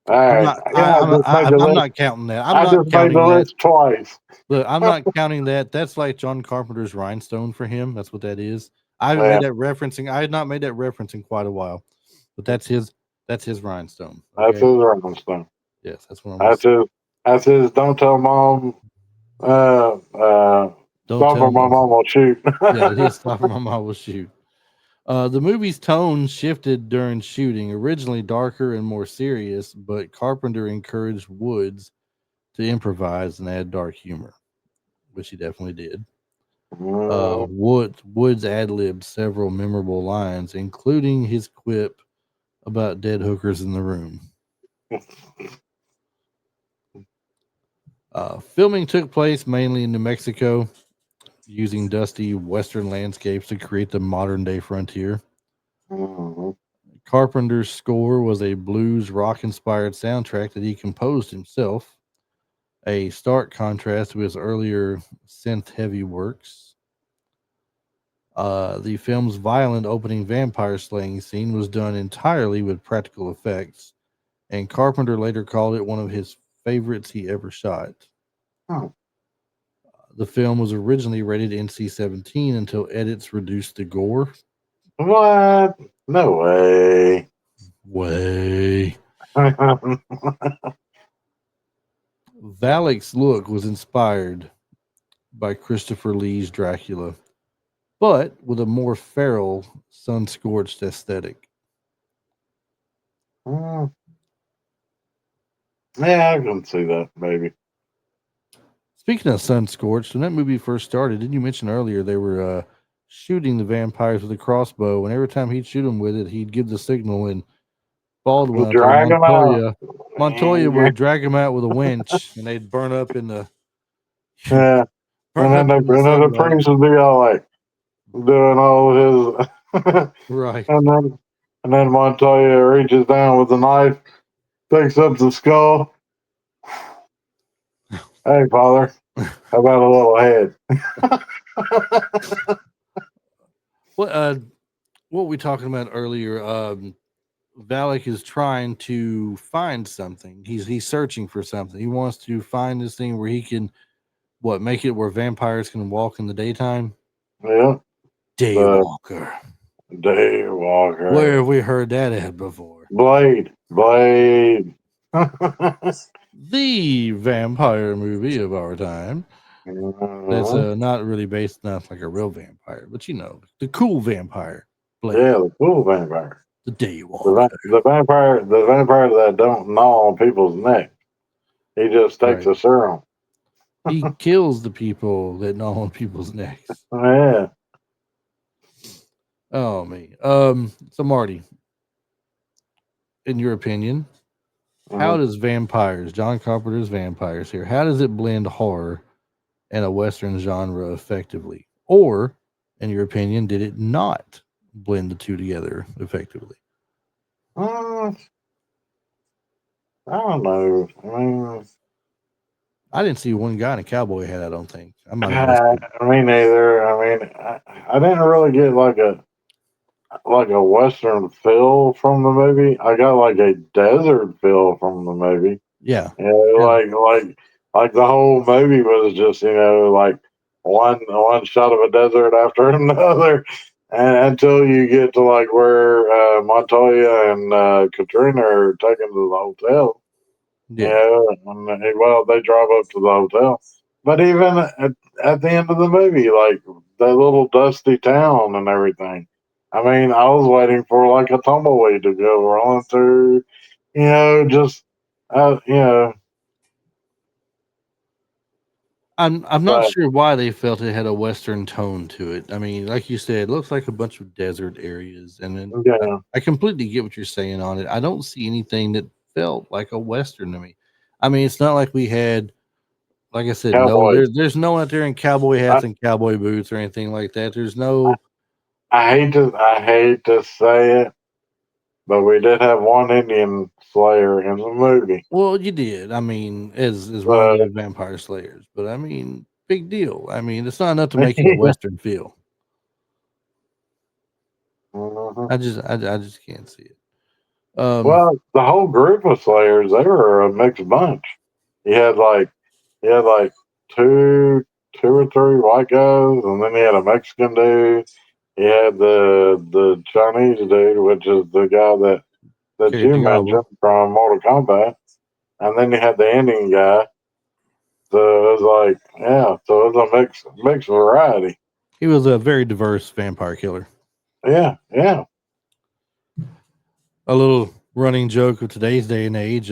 All I'm right, not. yeah, I just made the I'm list. not counting that. I'm I not just made the counting that. list twice. Look, I'm not counting that. That's like John Carpenter's Rhinestone for him. That's what that is. I haven't Yeah, made that referencing. I had not made that reference in quite a while, but that's his. That's his Rhinestone. that's Okay. his Rhinestone. Yes, that's what I'm gonna That's say. his. That's his. Don't tell mom. Don't Stop tell or my me. mom will shoot. Yeah, his stop my mom will shoot. The movie's tone shifted during shooting, originally darker and more serious, but Carpenter encouraged Woods to improvise and add dark humor, which he definitely did. Mhm. Woods ad-libbed several memorable lines, including his quip about dead hookers in the room. Filming took place mainly in New Mexico, using dusty western landscapes to create the modern day frontier. Mhm. Carpenter's score was a blues rock inspired soundtrack that he composed himself, a stark contrast to his earlier synth heavy works. The film's violent opening vampire slaying scene was done entirely with practical effects, and Carpenter later called it one of his favorites he ever shot. Oh, The film was originally rated NC-17 until edits reduced the gore. what? No way. Way. Valek's look was inspired by Christopher Lee's Dracula, but with a more feral, sun scorched aesthetic. Mm, yeah, I can see that. Maybe. Speaking of sun scorched, when that movie first started, didn't you mention earlier they were shooting the vampires with a crossbow, and every time he'd shoot them with it, he'd give the signal, and Baldwin, up there, Drag him out. Montoya would drag them out with a winch, and they'd burn up in the Yeah, burn up in the and then the sunlight. priest would be all like doing all his, Right. and then Montoya reaches down with the knife, picks up the skull. Hey, father, how about a little head? What what were we talking about earlier? Valak is trying to find something. He's searching for something. He wants to find this thing where he can make it where vampires can walk in the daytime. Yeah, the Daywalker. Where Daywalker. have we heard that at before? Blade. The vampire movie of our time. That's Mhm. not really based not like a real vampire, but the cool vampire, Blade, Yeah, the cool vampire. the The, Daywalker. the vampire that don't gnaw on people's neck. He just takes Right. a serum. He kills the people that gnaw on people's necks. Yeah. Oh me. So Marty, in your opinion, how Mhm. does John Carpenter's vampires here, how does it blend horror and a Western genre effectively? Or, in your opinion, did it not blend the two together effectively? Uh, I don't know. I mean, I didn't see one guy in a cowboy hat. I don't think. I might have missed it. me neither. I mean, I didn't really get like a Western feel from the movie. I got like a desert feel from the movie. Yeah. You know, like the whole movie was just, like one shot of a desert after another, and until you get to like where Montoya and Katrina are taken to the hotel. Yeah. Well, they drive up to the hotel, but even at the end of the movie, like that little dusty town and everything. I mean, I was waiting for like a tumbleweed to go rolling through, just uh, you know, I'm not but sure why they felt it had a Western tone to it. I mean, like you said, it looks like a bunch of desert areas, and then yeah, I completely get what you're saying on it. I don't see anything that felt like a Western to me. I mean, it's not like we had, like I said, no, cowboys. there's no one out there in cowboy I, hats and cowboy boots or anything like that. There's no. I hate to say it, but we did have one Indian Slayer in the movie. Well, you did. I mean, as one of But the vampire slayers, but I mean, big deal. I mean, it's not enough to make it a Western feel. Mhm. I just can't see it. Um, Well, the whole group of Slayers, they were a mixed bunch. You had like He had like two or three white guys, and then he had a Mexican dude. He had the Chinese dude, which is the guy that Carrie you Tagawa. mentioned from Mortal Kombat, and then you had the Indian guy. So it was like, yeah, so it was a mixed variety. He was a very diverse vampire killer. Yeah, yeah. A little running joke of today's day and age.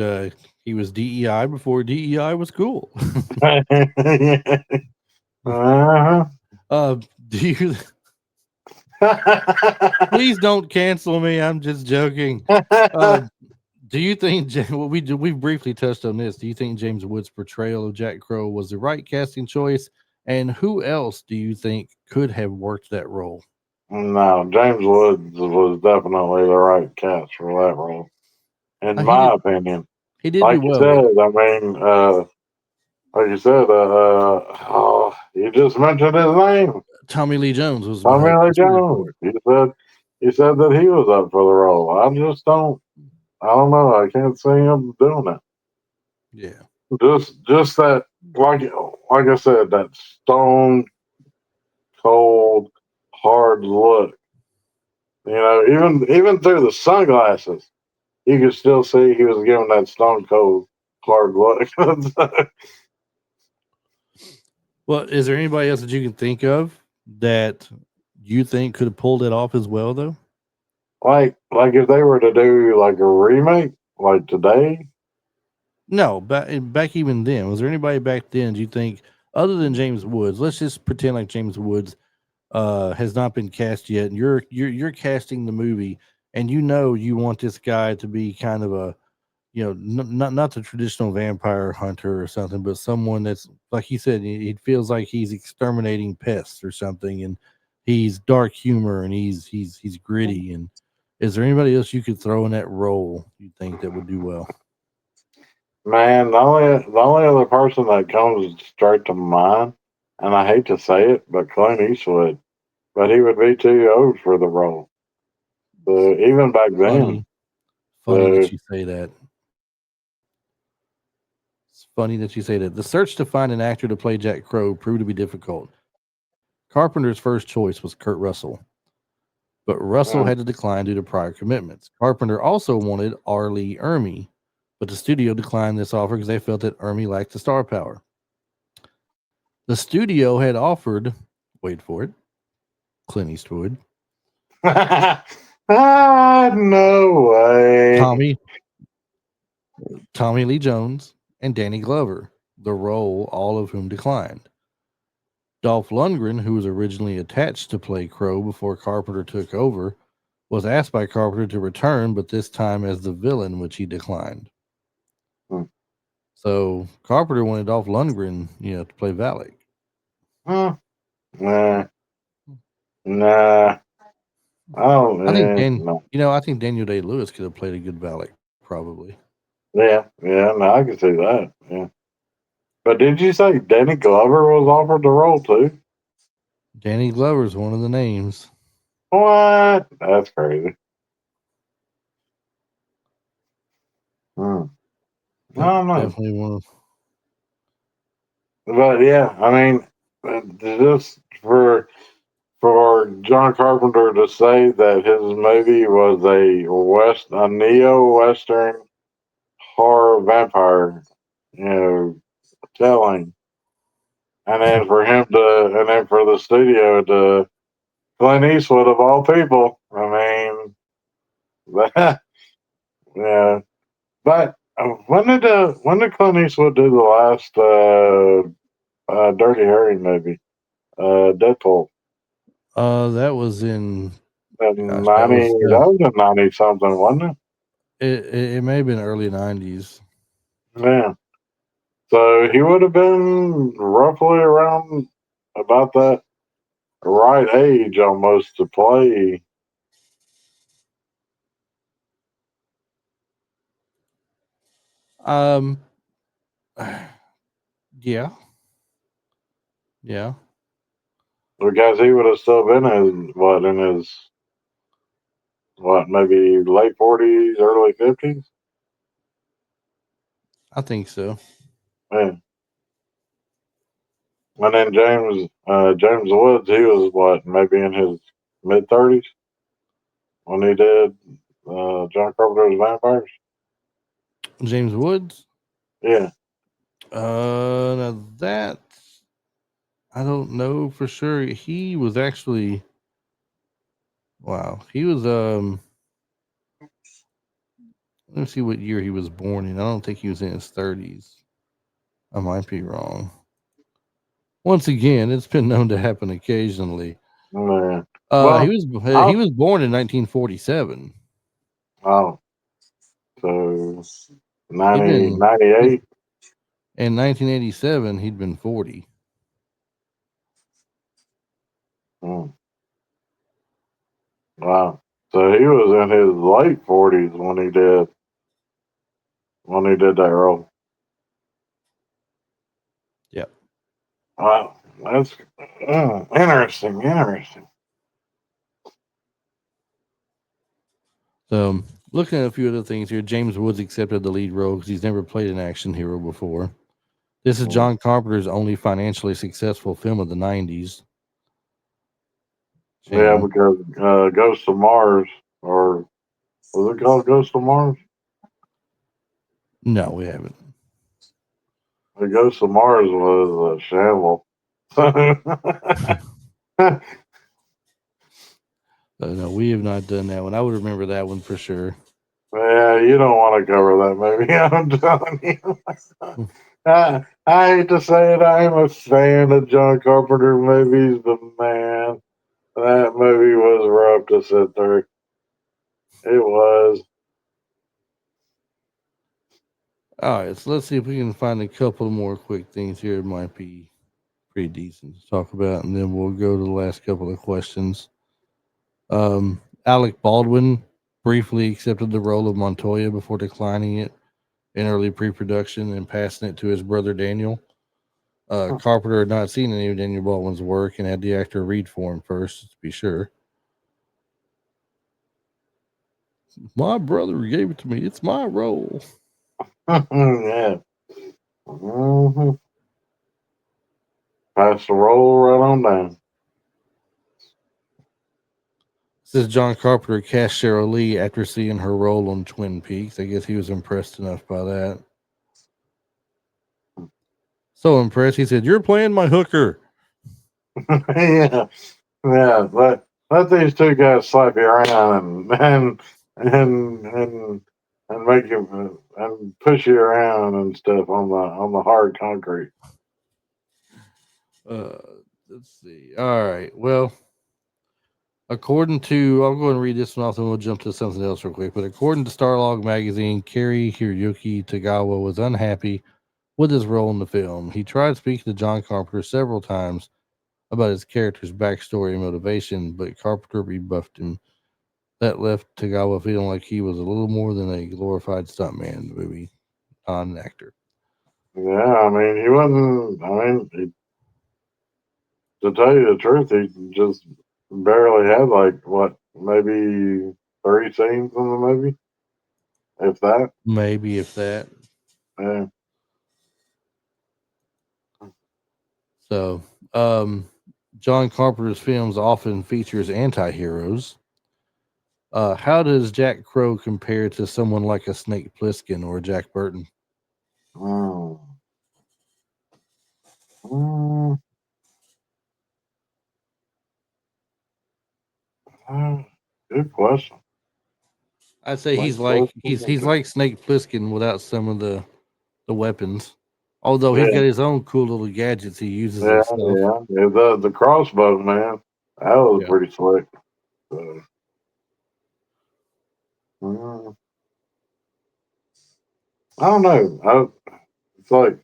He was DEI before DEI was cool. uh-huh. Do you please don't cancel me? I'm just joking. Uh, do you think well, we briefly touched on this? Do you think James Wood's portrayal of Jack Crow was the right casting choice? And who else do you think could have worked that role? No, James Woods was definitely the right cast for that role, in He my did. opinion. He did do Like you well with it. said, I mean, you just mentioned his name, Tommy Lee Jones was Tommy Lee considered for Jones. it. You said that he was up for the role. I don't know. I can't see him doing it. Yeah. Just that, like I said, that stone cold, hard look. Even through the sunglasses, you could still see he was giving that stone cold, hard look. Well, is there anybody else that you can think of that you think could have pulled it off as well, though? like if they were to do like a remake, like today. No, back even then, was there anybody back then? Do you think, other than James Woods? Let's just pretend like James Woods has not been cast yet, and you're casting the movie, and you want this guy to be kind of a not the traditional vampire hunter or something, but someone that's like you said, he feels like he's exterminating pests or something, and he's dark humor and he's gritty. And is there anybody else you could throw in that role you think that would do well? Man, the only other person that comes straight to mind, and I hate to say it, but Clint Eastwood, but he would be too old for the role. So even back then, Funny, funny so that you say that. It's funny that you say that. The search to find an actor to play Jack Crow proved to be difficult. Carpenter's first choice was Kurt Russell, but Russell mm, had to decline due to prior commitments. Carpenter also wanted R. Lee Ermey, but the studio declined this offer because they felt that Ermey lacked the star power. The studio had offered, wait for it, Clint Eastwood, no way. Tommy, Tommy Lee Jones, and Danny Glover, the role, all of whom declined. Dolph Lundgren, who was originally attached to play Crow before Carpenter took over, was asked by Carpenter to return, but this time as the villain, which he declined. Mm, So Carpenter wanted Dolph Lundgren, to play Valak. mm, Nah, nah. Oh I think man, no. I think Daniel Day Lewis could have played a good Valak, probably. Yeah, no, I can see that. Yeah. But did you say Danny Glover was offered the role too? Danny Glover's one of the names. What? That's crazy. Hmm. I Yep, don't know. definitely one of. But yeah, I mean, just for John Carpenter to say that his movie was a neo-western horror vampire, telling, and then for the studio to Clint Eastwood of all people. I mean, yeah. But when did Clint Eastwood do the last Dirty Harry movie? Deadpool. That was in. In Gosh, that 90, was. that was in 90 something, wasn't it? It may have been early '90s. Yeah. So he would have been roughly around about that right age almost to play. Um. Yeah. Yeah. Because he would have still been maybe late 40s, early 50s? I think so. Yeah. And then James Woods, he was maybe in his mid 30s when he did John Carpenter's Vampires? James Woods. Yeah. Now that I don't know for sure. He was actually. Wow. He was. Let me see what year he was born in. I don't think he was in his 30s. I might be wrong. Once again, it's been known to happen occasionally. Yeah. He Well, was he I'll, was born in 1947. oh, so He'd 90, been 98. in 1987. He'd been 40. Hmm. Wow. So he was in his late 40s when he did that role. Yep. Wow. That's interesting. Interesting. So, looking at a few other things here, James Woods accepted the lead role because he's never played an action hero before. This is Mm. John Carpenter's only financially successful film of the 90s. Yeah, Shame. because Ghost of Mars, or was it called Ghost of Mars? No, we haven't. The Ghost of Mars was a shamble. No, we have not done that one. I would remember that one for sure. Yeah, you don't want to cover that movie. I'm telling you. I hate to say it, I am a fan of John Carpenter movies, but man, that movie was rough to sit through. It was. All right, so let's see if we can find a couple more quick things here. It might be pretty decent to talk about, and then we'll go to the last couple of questions. Alec Baldwin briefly accepted the role of Montoya before declining it in early pre-production and passing it to his brother Daniel. Carpenter had not seen any of Daniel Baldwin's work and had the actor read for him first to be sure. My brother gave it to me. It's my role. Yeah. hmm Pass the roll right on down. Says John Carpenter cast Cheryl Lee after seeing her role on Twin Peaks. I guess he was impressed enough by that. So impressed, he said, "You're playing my hooker." Yeah. Yeah. Let these two guys slap you around and make you and push you around and stuff on the hard concrete. Uh, let's see. All right. Well, according to, I'll go and read this one off, and we'll jump to something else real quick. But according to Starlog magazine, Kerry Hiroyuki Tagawa was unhappy with his role in the film. He tried speaking to John Carpenter several times about his character's backstory and motivation, but Carpenter rebuffed him. That left Tagawa feeling like he was a little more than a glorified stuntman in the movie. not an actor. Yeah, I mean, he wasn't. I mean, to tell you the truth, he just barely had like what, maybe 3 scenes in the movie, if that. Maybe if that. Yeah. So, John Carpenter's films often features anti-heroes. How does Jack Crow compare to someone like a Snake Plissken or Jack Burton? Mm. Mm. Uh, Good question. I'd say Like, he's like Snake Plissken without some of the weapons. Although he's yeah, got his own cool little gadgets he uses yeah, himself. yeah. Yeah, the crossbow, man, that was Yeah. pretty slick. So, mm, I don't know. It's like,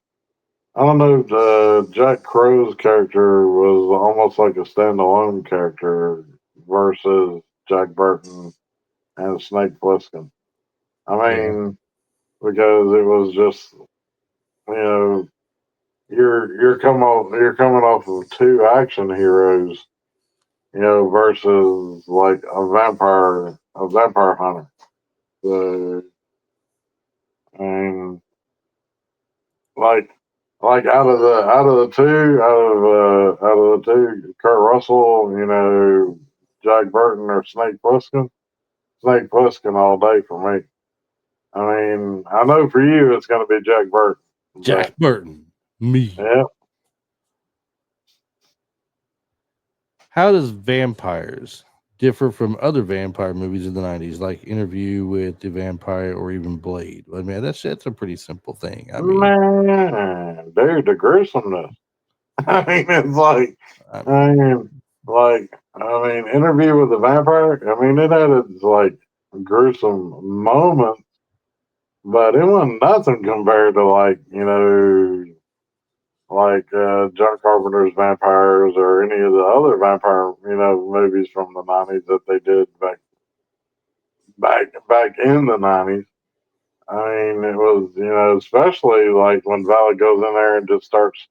I don't know. Jack Crow's character was almost like a standalone character versus Jack Burton and Snake Plissken. I Yeah. mean, because it was just, you're coming off of two action heroes, versus like a vampire hunter. So, I mean, like out of the two, Kurt Russell, Jack Burton or Snake Plissken. Snake Plissken all day for me. I mean, I know for you it's going to be Jack Burton, but Jack Burton. Me. yeah, How does vampires differ from other vampire movies in the 90s, like Interview with the Vampire or even Blade? I mean, that's a pretty simple thing. I mean, man, dude, the gruesomeness. I mean, it's like, I, Interview with the Vampire. I mean, it had its like gruesome moments, but it wasn't nothing compared to John Carpenter's Vampires or any of the other vampire movies from the '90s that they did back in the '90s. I mean, it was especially like when Valley goes in there and just starts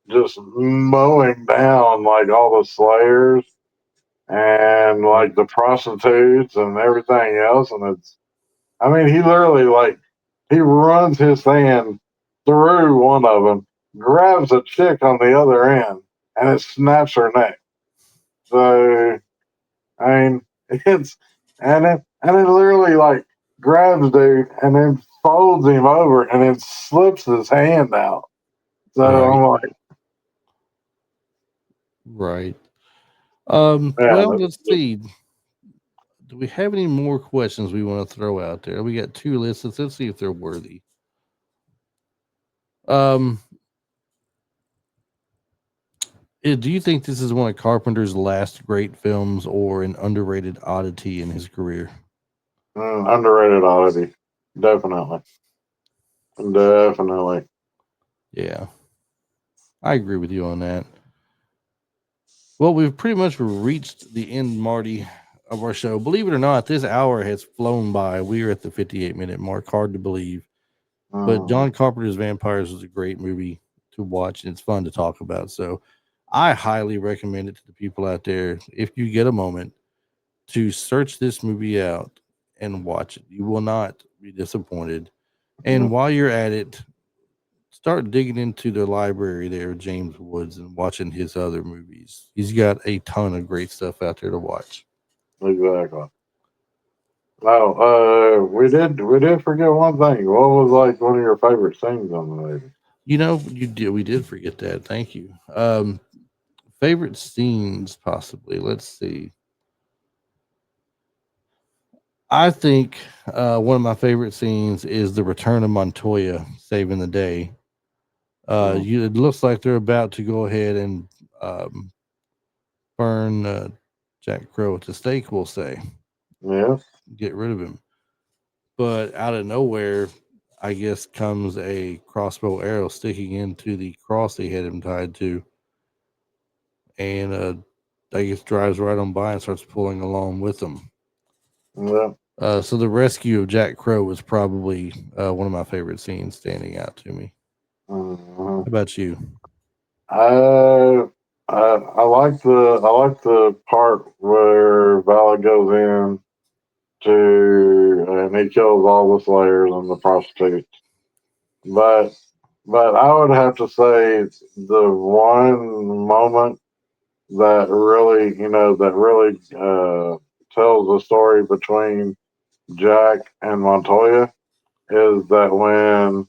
just mowing down like all the slayers and right, like the prostitutes and everything else. And I mean, he literally like he runs his hand through one of them, grabs a chick on the other end, and it snaps her neck. So I mean, it's and it literally like grabs dude and then folds him over and then slips his hand out. So right, I'm like, right. man, Well, let's see. Do we have any more questions we want to throw out there? We got two lists. Let's see if they're worthy. Um, do you think this is one of Carpenter's last great films or an underrated oddity in his career? underrated oddity, definitely, definitely. Yeah, I agree with you on that. Well, we've pretty much reached the end, Marty, of our show. Believe it or not, this hour has flown by. We are at the 58-minute mark. Hard to believe. But Mm, John Carpenter's Vampires is a great movie to watch, and it's fun to talk about. So I highly recommend it to the people out there. If you get a moment to search this movie out and watch it, you will not be disappointed. And mm, while you're at it, start digging into the library there, James Woods, and watching his other movies. He's got a ton of great stuff out there to watch. exactly. Oh, we did forget one thing. What was like one of your favorite scenes on the movie? You know, we did forget that. Thank you. Favorite scenes, possibly. Let's see. I think one of my favorite scenes is the return of Montoya saving the day. Mm, It looks like they're about to go ahead and um, burn Jack Crow at the stake. We'll say, yeah, get rid of him. But out of nowhere, I guess comes a crossbow arrow sticking into the cross they had him tied to, and I guess drives right on by and starts pulling along with them. yeah. So the rescue of Jack Crow was probably one of my favorite scenes standing out to me. Mhm. How about you? I like the part where Vala goes in and he kills all the slayers and the prostitutes. But I would have to say the one moment that really tells the story between Jack and Montoya is that when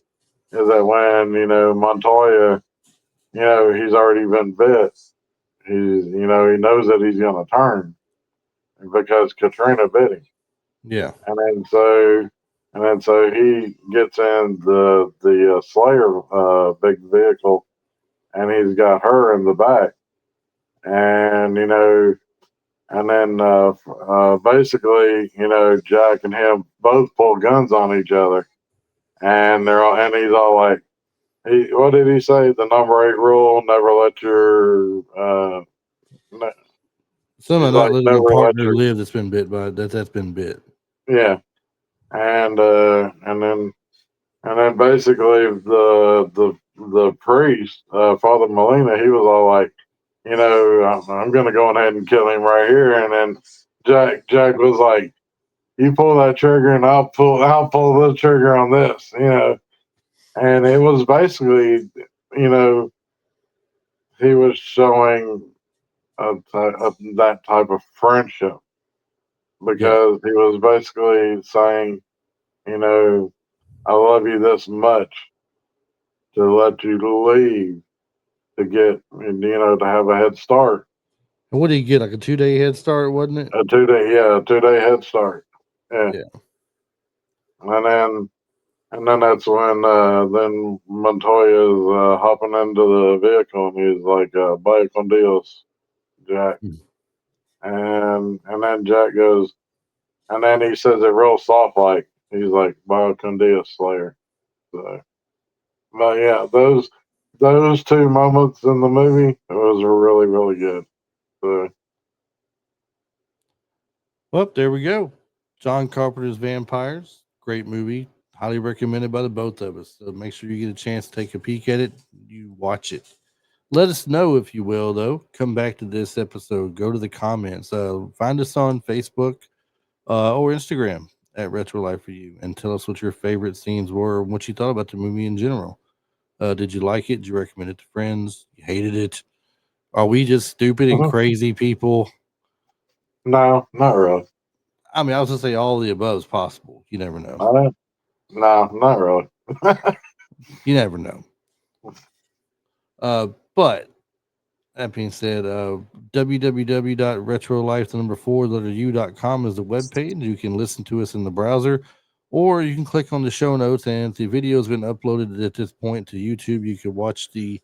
Montoya, he's already been bit. He knows that he's gonna turn because Katrina bit him. Yeah. And then so he gets in the Slayer big vehicle, and he's got her in the back, and and then basically Jack and him both pull guns on each other, and he's all like, what did he say? The number 8 rule: never let your Some he's of not like letting never a let partner your live that's been bit by that's been bit. yeah, and then basically the priest, Father Molina, he was all like, I'm gonna go ahead and kill him right here. And then Jack was like, you pull that trigger and I'll pull the trigger on this. And it was basically, you know, he was showing that type of friendship Yeah. because he was basically saying, you know, I love you this much to let you leave to get, to have a head start. And what did he get? Like a 2-day head start, wasn't it? A 2-day head start. Yeah. Yeah. And then that's when then Montoya's hopping into the vehicle and he's like, "Bye con Dios, Jack." Hmm. And then Jack goes, and then he says it real soft, like he's like, "Bye con Dios, Slayer." So, but yeah, those two moments in the movie, it was really really good. So, Well, there we go. John Carpenter's Vampires. Great movie. Highly recommended by the both of us. So make sure you get a chance to take a peek at it. You watch it. Let us know if you will, though. Come back to this episode. Go to the comments. Find us on Facebook or Instagram at Retro Life for You and tell us what your favorite scenes were and what you thought about the movie in general. Did you like it? Did you recommend it to friends? You hated it? Are we just stupid and crazy people? no, not really. I mean, I was gonna say all of the above is possible. You never know. No, not really. You never know. But that being said, www.retrolife4u.com is the webpage. You can listen to us in the browser, or you can click on the show notes. And if the video has been uploaded at this point to YouTube, you can watch the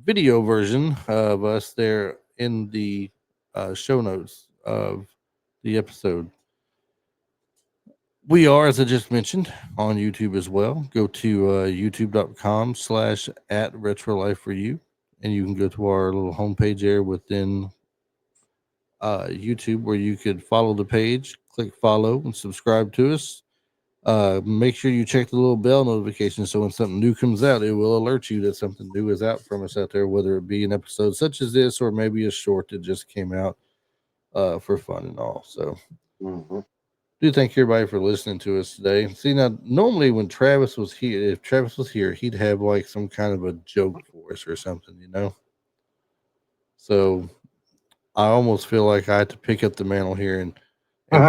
video version of us there in the show notes of the episode. We are, as I just mentioned, on YouTube as well. Go to youtube.com/@retrolife4u, and you can go to our little homepage there within YouTube where you could follow the page, click follow, and subscribe to us. Make sure you check the little bell notification so when something new comes out, it will alert you that something new is out from us out there, whether it be an episode such as this or maybe a short that just came out for fun and all. So, Mhm. do thank everybody for listening to us today. See, now normally when Travis was here, if Travis was here, he'd have like some kind of a joke for us or something. So I almost feel like I had to pick up the mantle here and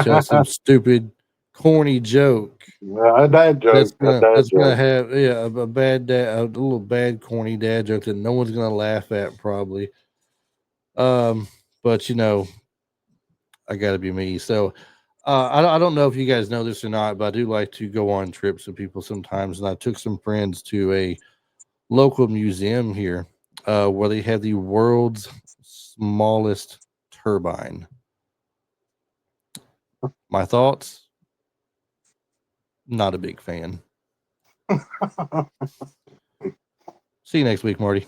tell some stupid, corny joke Yeah, a dad that's joke. A gonna dad that's gonna joke. have a bad dad, a little bad corny dad joke that no one's gonna laugh at probably. But I got to be me. So I don't know if you guys know this or not, but I do like to go on trips with people sometimes. And I took some friends to a local museum here where they have the world's smallest turbine. My thoughts? Not a big fan. See you next week, Marty.